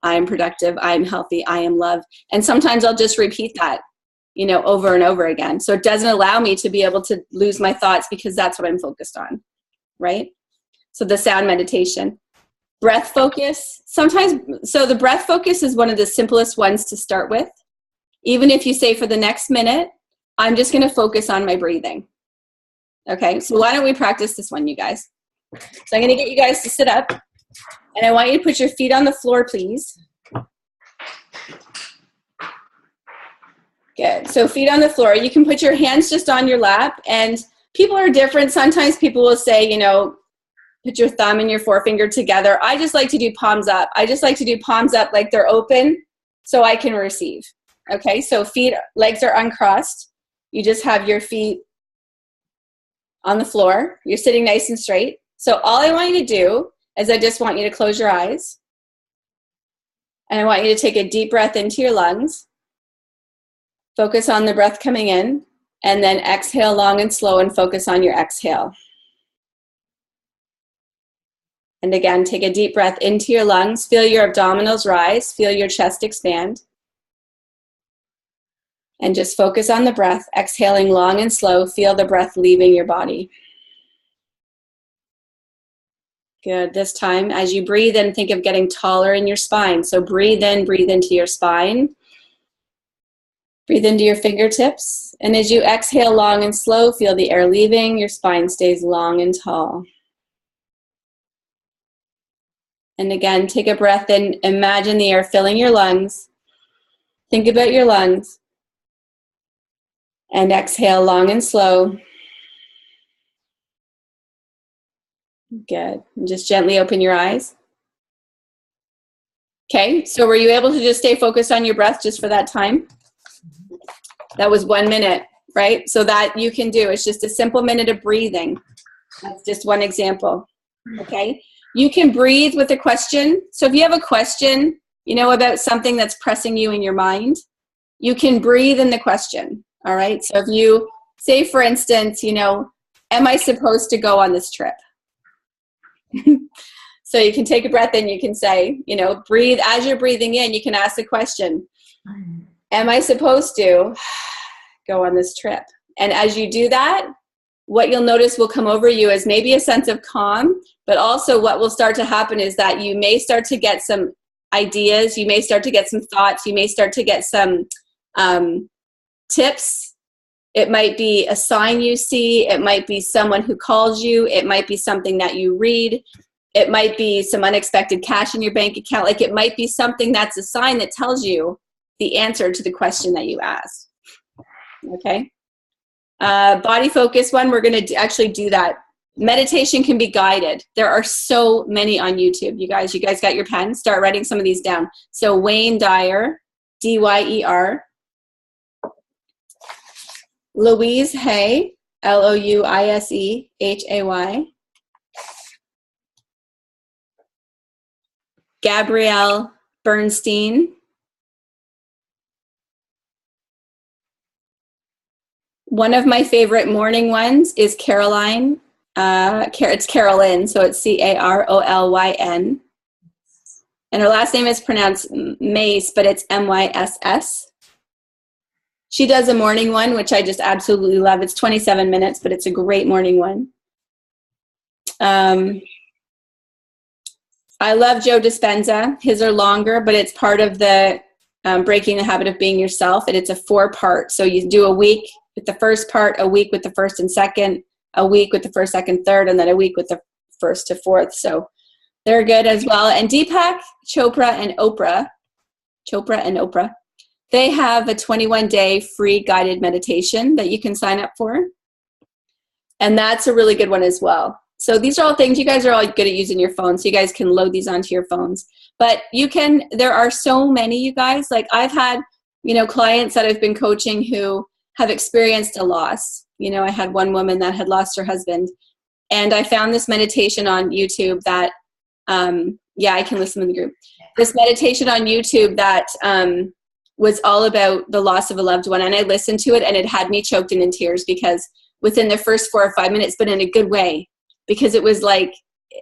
[SPEAKER 1] I am productive. I am healthy. I am love. And sometimes I'll just repeat that, over and over again. So it doesn't allow me to be able to lose my thoughts because that's what I'm focused on. Right. So the sound meditation, breath focus sometimes. So the breath focus is one of the simplest ones to start with. Even if you say for the next minute, I'm just going to focus on my breathing. Okay. So why don't we practice this one, you guys? So I'm going to get you guys to sit up, and I want you to put your feet on the floor, please. Good. So feet on the floor. You can put your hands just on your lap, and people are different. Sometimes people will say, put your thumb and your forefinger together. I just like to do palms up. I just like to do palms up like they're open so I can receive. Okay. So legs are uncrossed. You just have your feet on the floor. You're sitting nice and straight. So all I want you to do is I just want you to close your eyes. And I want you to take a deep breath into your lungs. Focus on the breath coming in. And then exhale long and slow and focus on your exhale. And again, take a deep breath into your lungs. Feel your abdominals rise. Feel your chest expand. And just focus on the breath, exhaling long and slow. Feel the breath leaving your body. Good. This time, as you breathe in, think of getting taller in your spine. So breathe in, breathe into your spine. Breathe into your fingertips. And as you exhale long and slow, feel the air leaving. Your spine stays long and tall. And again, take a breath in. Imagine the air filling your lungs. Think about your lungs. And exhale long and slow. Good. And just gently open your eyes. Okay, so were you able to just stay focused on your breath just for that time? That was 1 minute, right? So that you can do. It's just a simple minute of breathing. That's just one example. Okay? You can breathe with a question. So if you have a question, about something that's pressing you in your mind, you can breathe in the question. All right? So if you say, for instance, am I supposed to go on this trip? So you can take a breath in, you can say, breathe. As you're breathing in, you can ask the question, am I supposed to go on this trip? And as you do that, what you'll notice will come over you is maybe a sense of calm, but also what will start to happen is that you may start to get some ideas, you may start to get some thoughts, you may start to get some tips. It might be a sign you see, it might be someone who calls you, it might be something that you read, it might be some unexpected cash in your bank account. Like it might be something that's a sign that tells you the answer to the question that you asked. Okay. Body focus one, we're going to actually do that. Meditation can be guided. There are so many on YouTube. You guys got your pen? Start writing some of these down. So Wayne Dyer, D-Y-E-R. Louise Hay, Louisehey. Gabrielle Bernstein. One of my favorite morning ones is Caroline. It's Carolyn, so it's Carolyn. And her last name is pronounced Mace, but it's Myss. She does a morning one, which I just absolutely love. It's 27 minutes, but it's a great morning one. I love Joe Dispenza. His are longer, but it's part of the Breaking the Habit of Being Yourself, and it's a 4-part. So you do a week with the first part, a week with the first and second, a week with the first, second, third, and then a week with the first to fourth. So they're good as well. And Deepak Chopra and Oprah, they have a 21-day free guided meditation that you can sign up for. And that's a really good one as well. So these are all things, you guys are all good at using your phone, so you guys can load these onto your phones. But there are so many, you guys. Like I've had, clients that I've been coaching who have experienced a loss. I had one woman that had lost her husband. And I found this meditation on YouTube that, I can listen in the group. This meditation on YouTube that was all about the loss of a loved one. And I listened to it and it had me choked and in tears because within the first 4 or 5 minutes, but in a good way, because it was like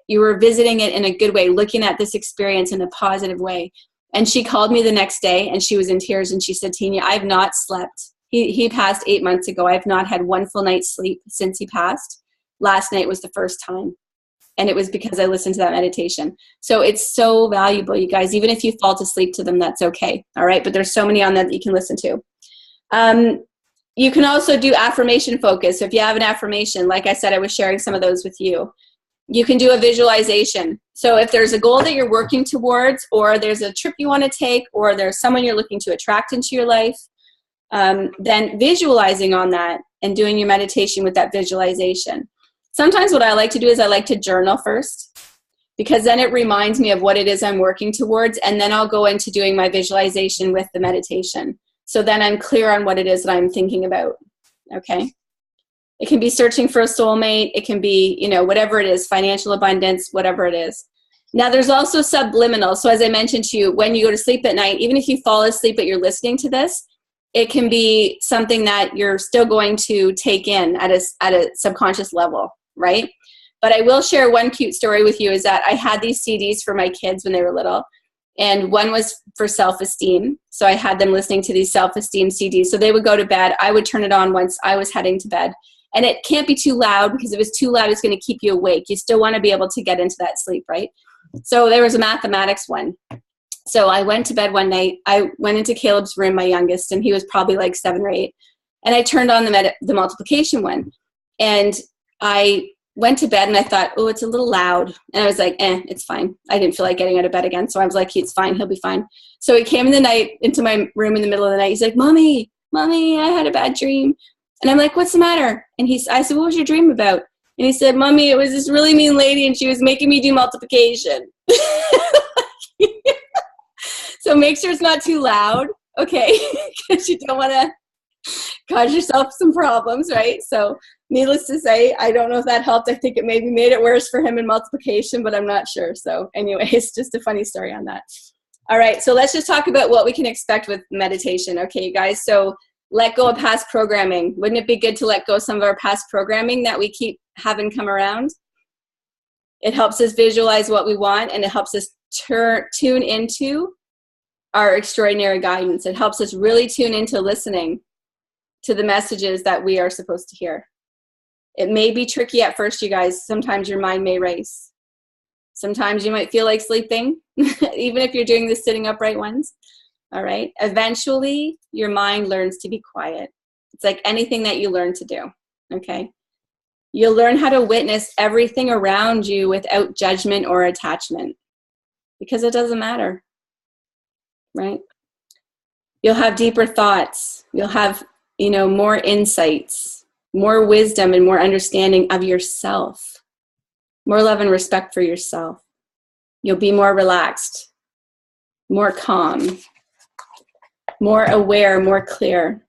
[SPEAKER 1] you were visiting it in a good way, looking at this experience in a positive way. And she called me the next day and she was in tears and she said, Tinya, I've not slept. He passed 8 months ago. I've not had one full night's sleep since he passed. Last night was the first time. And it was because I listened to that meditation. So it's so valuable, you guys. Even if you fall to sleep to them, that's okay. All right. But there's so many on that you can listen to. You can also do affirmation focus. So if you have an affirmation, like I said, I was sharing some of those with you. You can do a visualization. So if there's a goal that you're working towards, or there's a trip you want to take, or there's someone you're looking to attract into your life, then visualizing on that and doing your meditation with that visualization. Sometimes what I like to do is I like to journal first, because then it reminds me of what it is I'm working towards, and then I'll go into doing my visualization with the meditation. So then I'm clear on what it is that I'm thinking about, okay? It can be searching for a soulmate. It can be, whatever it is, financial abundance, whatever it is. Now, there's also subliminal. So as I mentioned to you, when you go to sleep at night, even if you fall asleep but you're listening to this, it can be something that you're still going to take in at a subconscious level, right? But I will share one cute story with you, is that I had these CDs for my kids when they were little, and one was for self-esteem. So I had them listening to these self-esteem CDs. So they would go to bed. I would turn it on once I was heading to bed. And it can't be too loud, because if it's too loud, it's going to keep you awake. You still want to be able to get into that sleep, right? So there was a mathematics one. So I went to bed one night. I went into Caleb's room, my youngest, and he was probably like 7 or 8. And I turned on the multiplication one. And I went to bed and I thought, oh, it's a little loud. And I was like, it's fine. I didn't feel like getting out of bed again. So I was like, it's fine. He'll be fine. So he came into my room in the middle of the night. He's like, Mommy, I had a bad dream. And I'm like, what's the matter? And I said, what was your dream about? And he said, Mommy, it was this really mean lady and she was making me do multiplication. So make sure it's not too loud, okay? Because you don't want to cause yourself some problems, right? So needless to say, I don't know if that helped. I think it maybe made it worse for him in multiplication, but I'm not sure. So anyways, just a funny story on that. All right, so let's just talk about what we can expect with meditation, okay, you guys? So let go of past programming. Wouldn't it be good to let go of some of our past programming that we keep having come around? It helps us visualize what we want, and it helps us tune into our extraordinary guidance. It helps us really tune into listening to the messages that we are supposed to hear. It may be tricky at first, you guys. Sometimes your mind may race. Sometimes you might feel like sleeping, even if you're doing the sitting upright ones. All right. Eventually, your mind learns to be quiet. It's like anything that you learn to do. Okay. You'll learn how to witness everything around you without judgment or attachment, because it doesn't matter. Right? You'll have deeper thoughts. You'll have, more insights, more wisdom, and more understanding of yourself. More love and respect for yourself. You'll be more relaxed, more calm, more aware, more clear.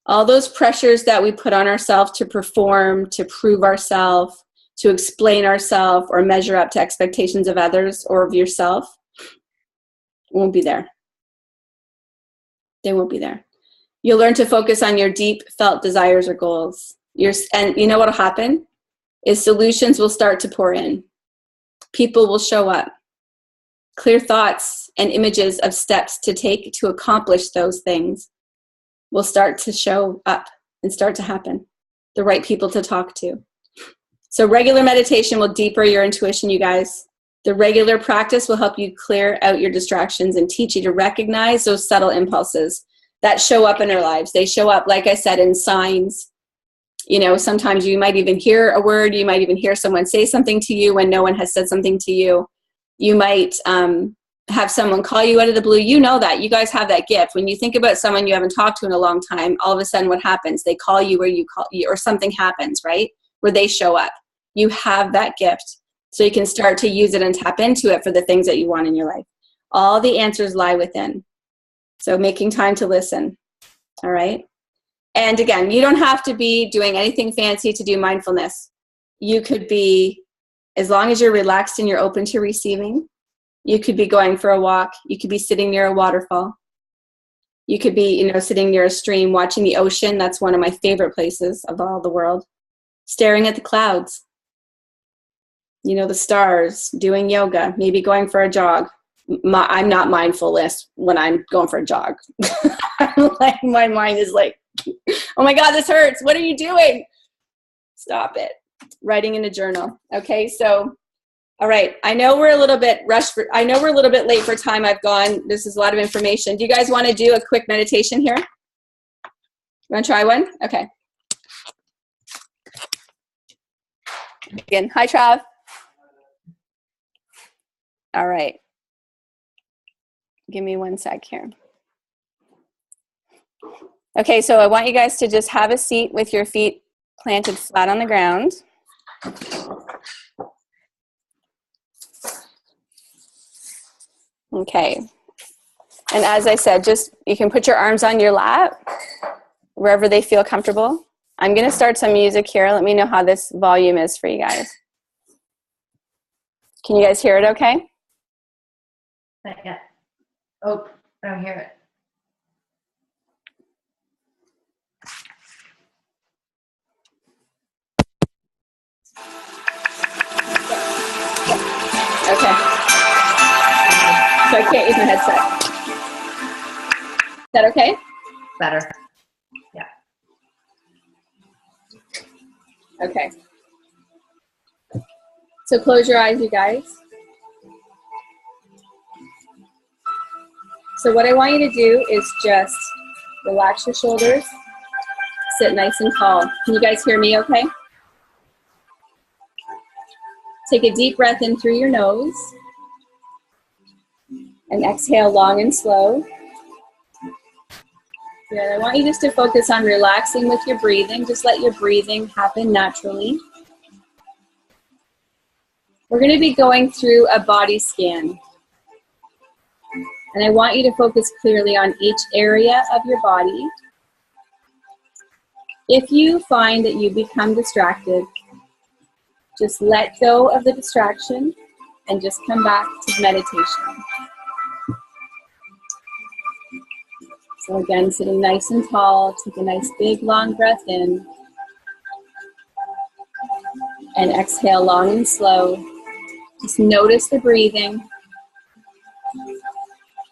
[SPEAKER 1] All those pressures that we put on ourselves to perform, to prove ourselves, to explain ourselves, or measure up to expectations of others or of yourself won't be there. They won't be there. You'll learn to focus on your deep felt desires or goals. And you know what will happen? Is solutions will start to pour in. People will show up. Clear thoughts and images of steps to take to accomplish those things will start to show up and start to happen. The right people to talk to. So regular meditation will deepen your intuition, you guys. The regular practice will help you clear out your distractions and teach you to recognize those subtle impulses that show up in our lives. They show up, like I said, in signs. Sometimes you might even hear a word. You might even hear someone say something to you when no one has said something to you. You might have someone call you out of the blue. You know that. You guys have that gift. When you think about someone you haven't talked to in a long time, all of a sudden what happens? They call you or something happens, right? Where they show up. You have that gift. So you can start to use it and tap into it for the things that you want in your life. All the answers lie within. So making time to listen. All right? And again, you don't have to be doing anything fancy to do mindfulness. You could be, as long as you're relaxed and you're open to receiving, you could be going for a walk. You could be sitting near a waterfall. You could be, sitting near a stream, watching the ocean. That's one of my favorite places of all the world. Staring at the clouds. The stars, doing yoga, maybe going for a jog. I'm not mindfulness when I'm going for a jog. My mind is like, oh my God, this hurts. What are you doing? Stop it. Writing in a journal. Okay, so, all right. I know we're a little bit late for time. This is a lot of information. Do you guys want to do a quick meditation here? You want to try one? Okay. Again, hi, Trav. All right. Give me one sec here. Okay, so I want you guys to just have a seat with your feet planted flat on the ground. Okay. And as I said, you can put your arms on your lap, wherever they feel comfortable. I'm going to start some music here. Let me know how this volume is for you guys. Can you guys hear it okay?
[SPEAKER 2] Not yet. Oh, I don't hear it.
[SPEAKER 1] Okay. So I can't use my headset. Is that okay?
[SPEAKER 2] Better. Yeah.
[SPEAKER 1] Okay. So close your eyes, you guys. So what I want you to do is just relax your shoulders, sit nice and tall. Can you guys hear me okay? Take a deep breath in through your nose and exhale long and slow. Good. I want you just to focus on relaxing with your breathing. Just let your breathing happen naturally. We're going to be going through a body scan. And I want you to focus clearly on each area of your body. If you find that you become distracted, just let go of the distraction and just come back to meditation. So again, sitting nice and tall, take a nice big long breath in. And exhale long and slow. Just notice the breathing.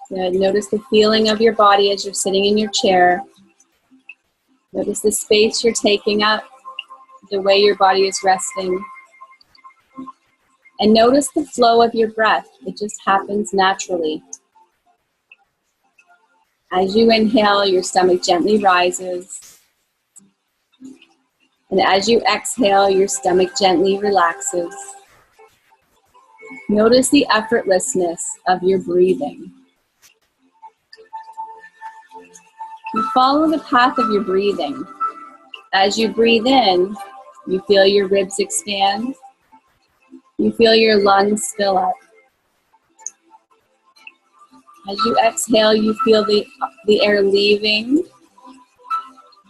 [SPEAKER 1] Good. Notice the feeling of your body as you're sitting in your chair. Notice the space you're taking up. the way your body is resting. And notice the flow of your breath. It just happens naturally. As you inhale, your stomach gently rises. And as you exhale, your stomach gently relaxes. Notice the effortlessness of your breathing. You follow the path of your breathing. As you breathe in, you feel your ribs expand. You feel your lungs fill up. As you exhale, you feel the air leaving,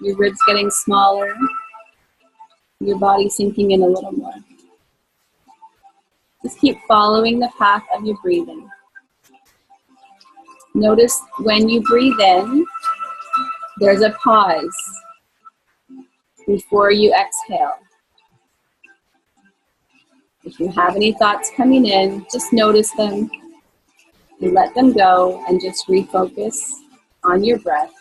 [SPEAKER 1] your ribs getting smaller, your body sinking in a little more. Just keep following the path of your breathing. Notice when you breathe in, there's a pause before you exhale. If you have any thoughts coming in, just notice them. You let them go and just refocus on your breath.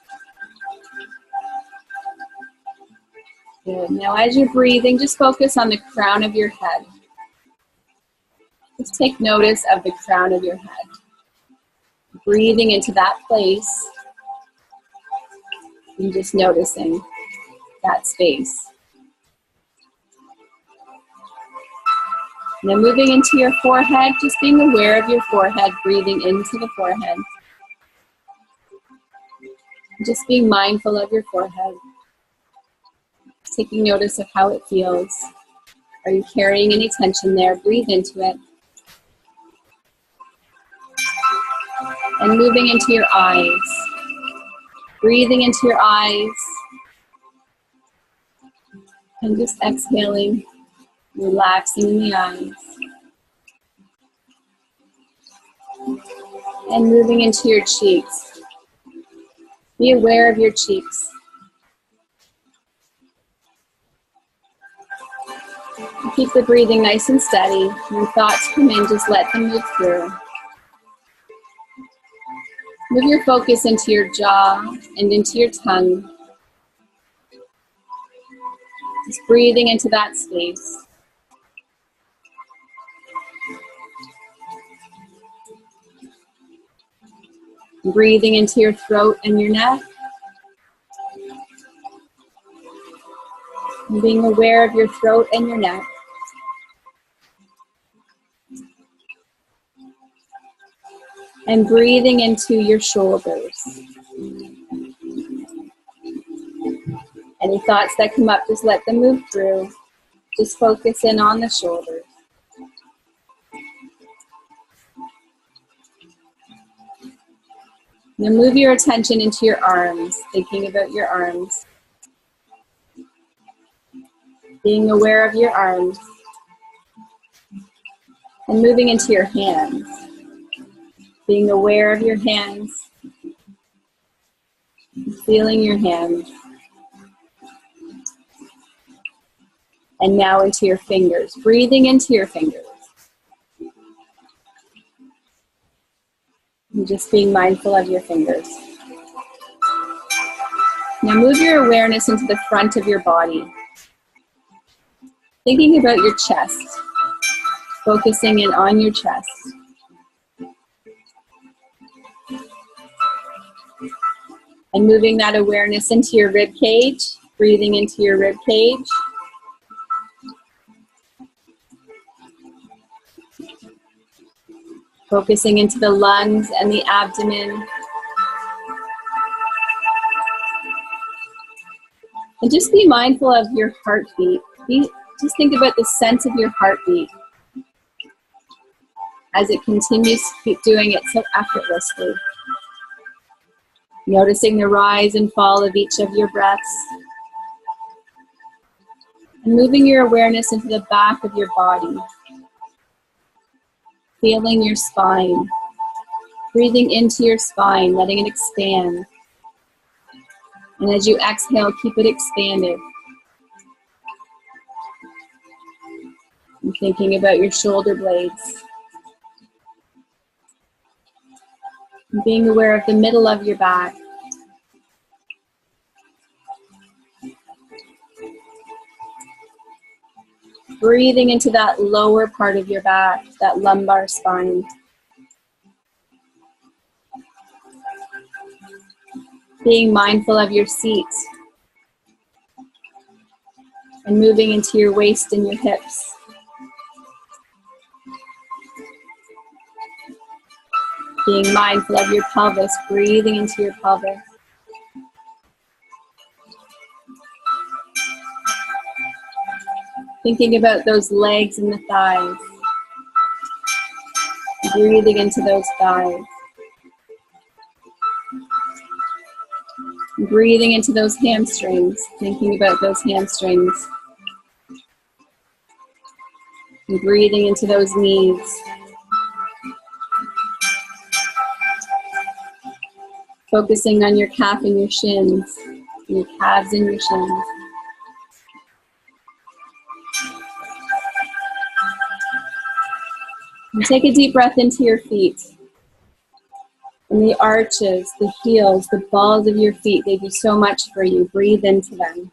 [SPEAKER 1] Good. Now as you're breathing, just focus on the crown of your head. Just take notice of the crown of your head. Breathing into that place and just noticing that space. Now moving into your forehead, just being aware of your forehead, breathing into the forehead. Just being mindful of your forehead. Taking notice of how it feels. Are you carrying any tension there? Breathe into it. And moving into your eyes. Breathing into your eyes. And just exhaling. Relaxing in the eyes. And moving into your cheeks. Be aware of your cheeks. Keep the breathing nice and steady. When thoughts come in, just let them move through. Move your focus into your jaw and into your tongue. Just breathing into that space. Breathing into your throat and your neck. And being aware of your throat and your neck. And breathing into your shoulders. Any thoughts that come up, just let them move through. Just focus in on the shoulders. Now move your attention into your arms, thinking about your arms. Being aware of your arms. And moving into your hands. Being aware of your hands. Feeling your hands. And now into your fingers. Breathing into your fingers. And just being mindful of your fingers. Now move your awareness into the front of your body. Thinking about your chest. Focusing in on your chest. And moving that awareness into your rib cage. Breathing into your rib cage. Focusing into the lungs and the abdomen. And just be mindful of your heartbeat. Just think about the sense of your heartbeat as it continues to keep doing it so effortlessly. Noticing the rise and fall of each of your breaths. And moving your awareness into the back of your body. Feeling your spine. Breathing into your spine, letting it expand. And as you exhale, keep it expanded. And thinking about your shoulder blades. And being aware of the middle of your back. Breathing into that lower part of your back, that lumbar spine. Being mindful of your seat. And moving into your waist and your hips. Being mindful of your pelvis, breathing into your pelvis. Thinking about those legs and the thighs. Breathing into those thighs. Breathing into those hamstrings, thinking about those hamstrings. And breathing into those knees. Focusing on your calf and your shins, your calves and your shins. And take a deep breath into your feet. And the arches, the heels, the balls of your feet, they do so much for you. Breathe into them.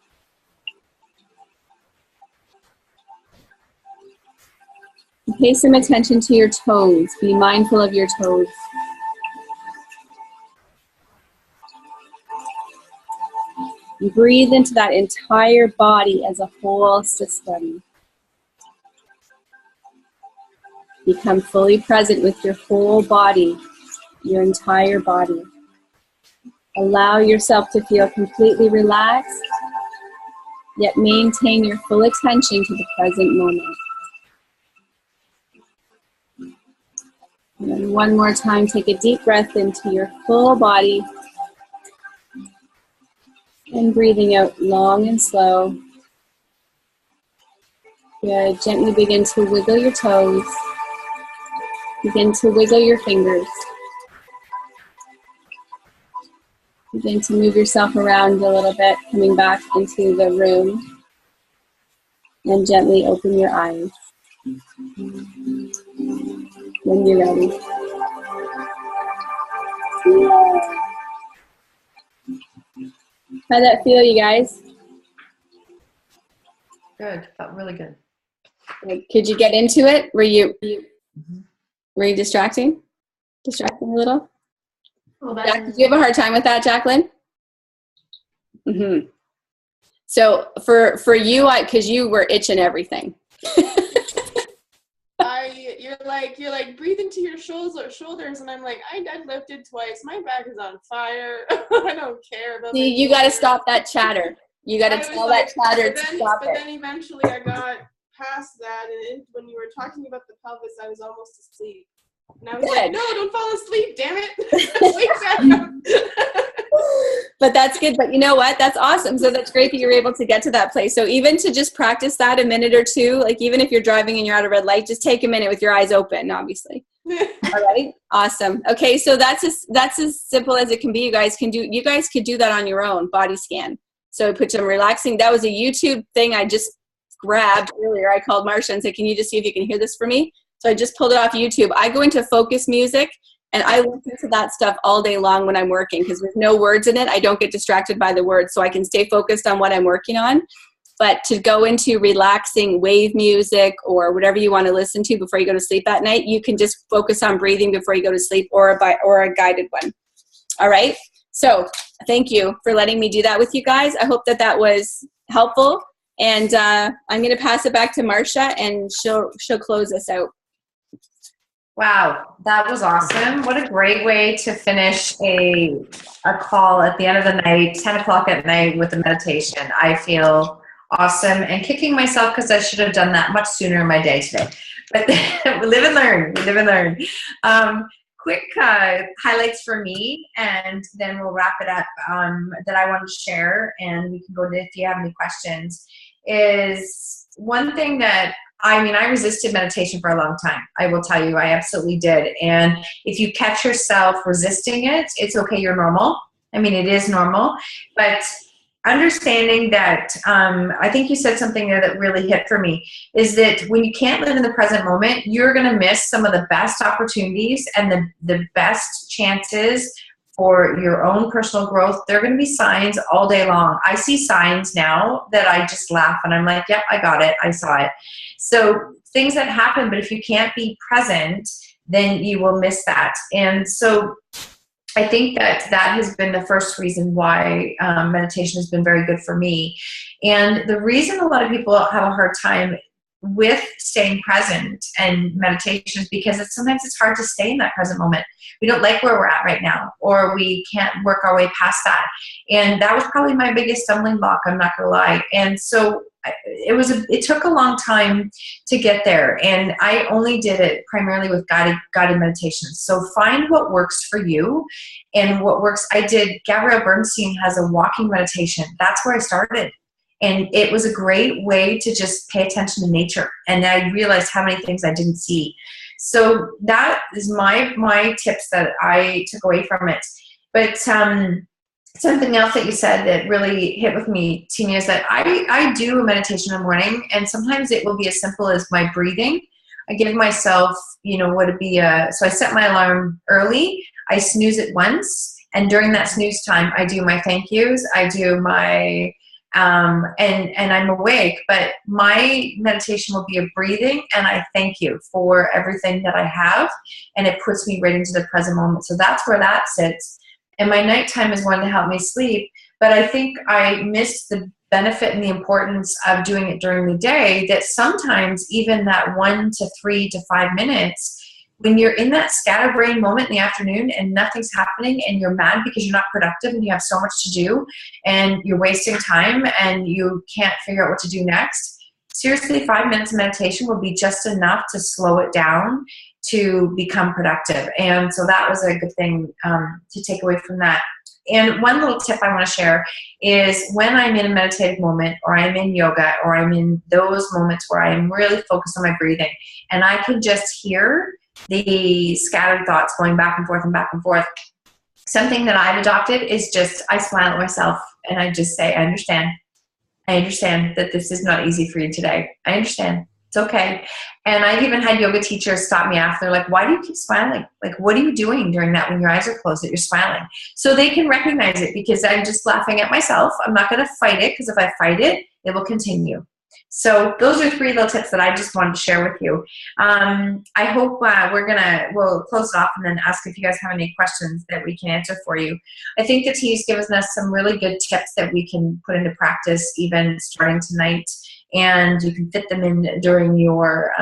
[SPEAKER 1] And pay some attention to your toes. Be mindful of your toes. And breathe into that entire body as a whole system. Become fully present with your whole body, your entire body. Allow yourself to feel completely relaxed, yet maintain your full attention to the present moment. And then one more time, take a deep breath into your full body. And breathing out long and slow. Good. Gently begin to wiggle your toes. Begin to wiggle your fingers. Begin to move yourself around a little bit, coming back into the room. And gently open your eyes when you're ready. How'd that feel, you guys?
[SPEAKER 2] Good. Felt really good.
[SPEAKER 1] Could you get into it? Were you distracting? Distracting a little? Jack, did you have a hard time with that, Jacqueline? Mm-hmm. So for you, because you were itching everything.
[SPEAKER 3] You're like breathe into your shoulders, and I'm like, I deadlifted twice. My back is on fire. I don't care about.
[SPEAKER 1] See, you got to stop that chatter. You got to tell that chatter to stop it.
[SPEAKER 3] But then eventually I got past that, and when you were talking about the pelvis, I was almost asleep. And I was like, no, don't fall asleep, damn it. Wake up.
[SPEAKER 1] But that's good. But you know what? That's awesome. So that's great that you're able to get to that place. So even to just practice that a minute or two, like even if you're driving and you're at a red light, just take a minute with your eyes open, obviously. All right. Awesome. Okay. So that's as simple as it can be. You guys could do that on your own, body scan. So put some relaxing. That was a YouTube thing I just grabbed earlier. I called Marsha and said, can you just see if you can hear this for me? So I just pulled it off YouTube. I go into focus music and I listen to that stuff all day long when I'm working because there's no words in it. I don't get distracted by the words, so I can stay focused on what I'm working on. But to go into relaxing wave music or whatever you want to listen to before you go to sleep at night, you can just focus on breathing before you go to sleep or a guided one. All right? So thank you for letting me do that with you guys. I hope that was helpful. And I'm going to pass it back to Marsha, and she'll close us out.
[SPEAKER 2] Wow, that was awesome. What a great way to finish a call at the end of the night, 10 o'clock at night with a meditation. I feel awesome and kicking myself because I should have done that much sooner in my day today. But we live and learn. Quick highlights for me, and then we'll wrap it up, that I want to share, and we can go to if you have any questions, is one thing that I resisted meditation for a long time. I will tell you, I absolutely did. And if you catch yourself resisting it, it's okay, you're normal. It is normal. But understanding that, I think you said something there that really hit for me, is that when you can't live in the present moment, you're going to miss some of the best opportunities and the best chances for your own personal growth, there are going to be signs all day long. I see signs now that I just laugh and I'm like, yep, I got it. I saw it. So things that happen, but if you can't be present, then you will miss that. And so I think that has been the first reason why meditation has been very good for me. And the reason a lot of people have a hard time with staying present and meditation is because sometimes it's hard to stay in that present moment. We don't like where we're at right now, or we can't work our way past that. And that was probably my biggest stumbling block, I'm not gonna lie. And so it took a long time to get there, and I only did it primarily with guided meditations. So find what works for you and what works. Gabrielle Bernstein has a walking meditation. That's where I started. And it was a great way to just pay attention to nature. And I realized how many things I didn't see. So that is my tips that I took away from it. But something else that you said that really hit with me, Tinya, is that I do a meditation in the morning, and sometimes it will be as simple as my breathing. I give myself, so I set my alarm early, I snooze it once, and during that snooze time, I do my thank yous, I do my and I'm awake, but my meditation will be a breathing, and I thank you for everything that I have, and it puts me right into the present moment. So that's where that sits. And my nighttime is one to help me sleep, but I think I missed the benefit and the importance of doing it during the day, that sometimes even that 1 to 3 to 5 minutes, when you're in that scatterbrain moment in the afternoon and nothing's happening and you're mad because you're not productive and you have so much to do and you're wasting time and you can't figure out what to do next, seriously, 5 minutes of meditation will be just enough to slow it down to become productive. And so that was a good thing to take away from that. And one little tip I want to share is when I'm in a meditative moment, or I'm in yoga, or I'm in those moments where I'm really focused on my breathing, and I can just hear the scattered thoughts going back and forth and back and forth. Something that I've adopted is just, I smile at myself and I just say, I understand. I understand that this is not easy for you today. I understand. It's okay. And I've even had yoga teachers stop me after. They're like, why do you keep smiling? Like, what are you doing during that when your eyes are closed that you're smiling? So they can recognize it, because I'm just laughing at myself. I'm not going to fight it, because if I fight it, it will continue. So those are 3 little tips that I just wanted to share with you. I hope we'll close it off and then ask if you guys have any questions that we can answer for you. I think the team's given us some really good tips that we can put into practice even starting tonight, and you can fit them in during your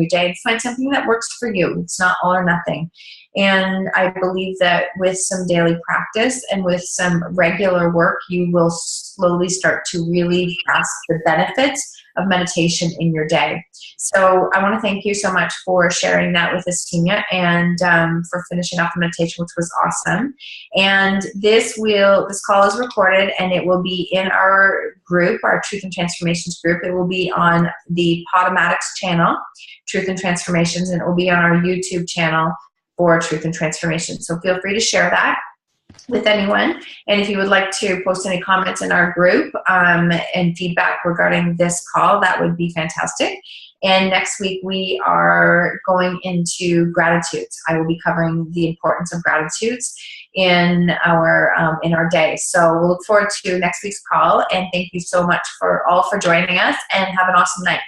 [SPEAKER 2] day and find something that works for you. It's not all or nothing. And I believe that with some daily practice and with some regular work, you will slowly start to really grasp the benefits of meditation in your day. So I want to thank you so much for sharing that with us, Tinya, and for finishing off the meditation, which was awesome. And this call is recorded, and it will be in our group, our Truth and Transformations group. It will be on the Podomatics channel, Truth and Transformations, and it will be on our YouTube channel for Truth and Transformation. So feel free to share that with anyone. And if you would like to post any comments in our group and feedback regarding this call, that would be fantastic. And next week we are going into gratitudes. I will be covering the importance of gratitudes in our day. So we'll look forward to next week's call, and thank you so much for joining us, and have an awesome night.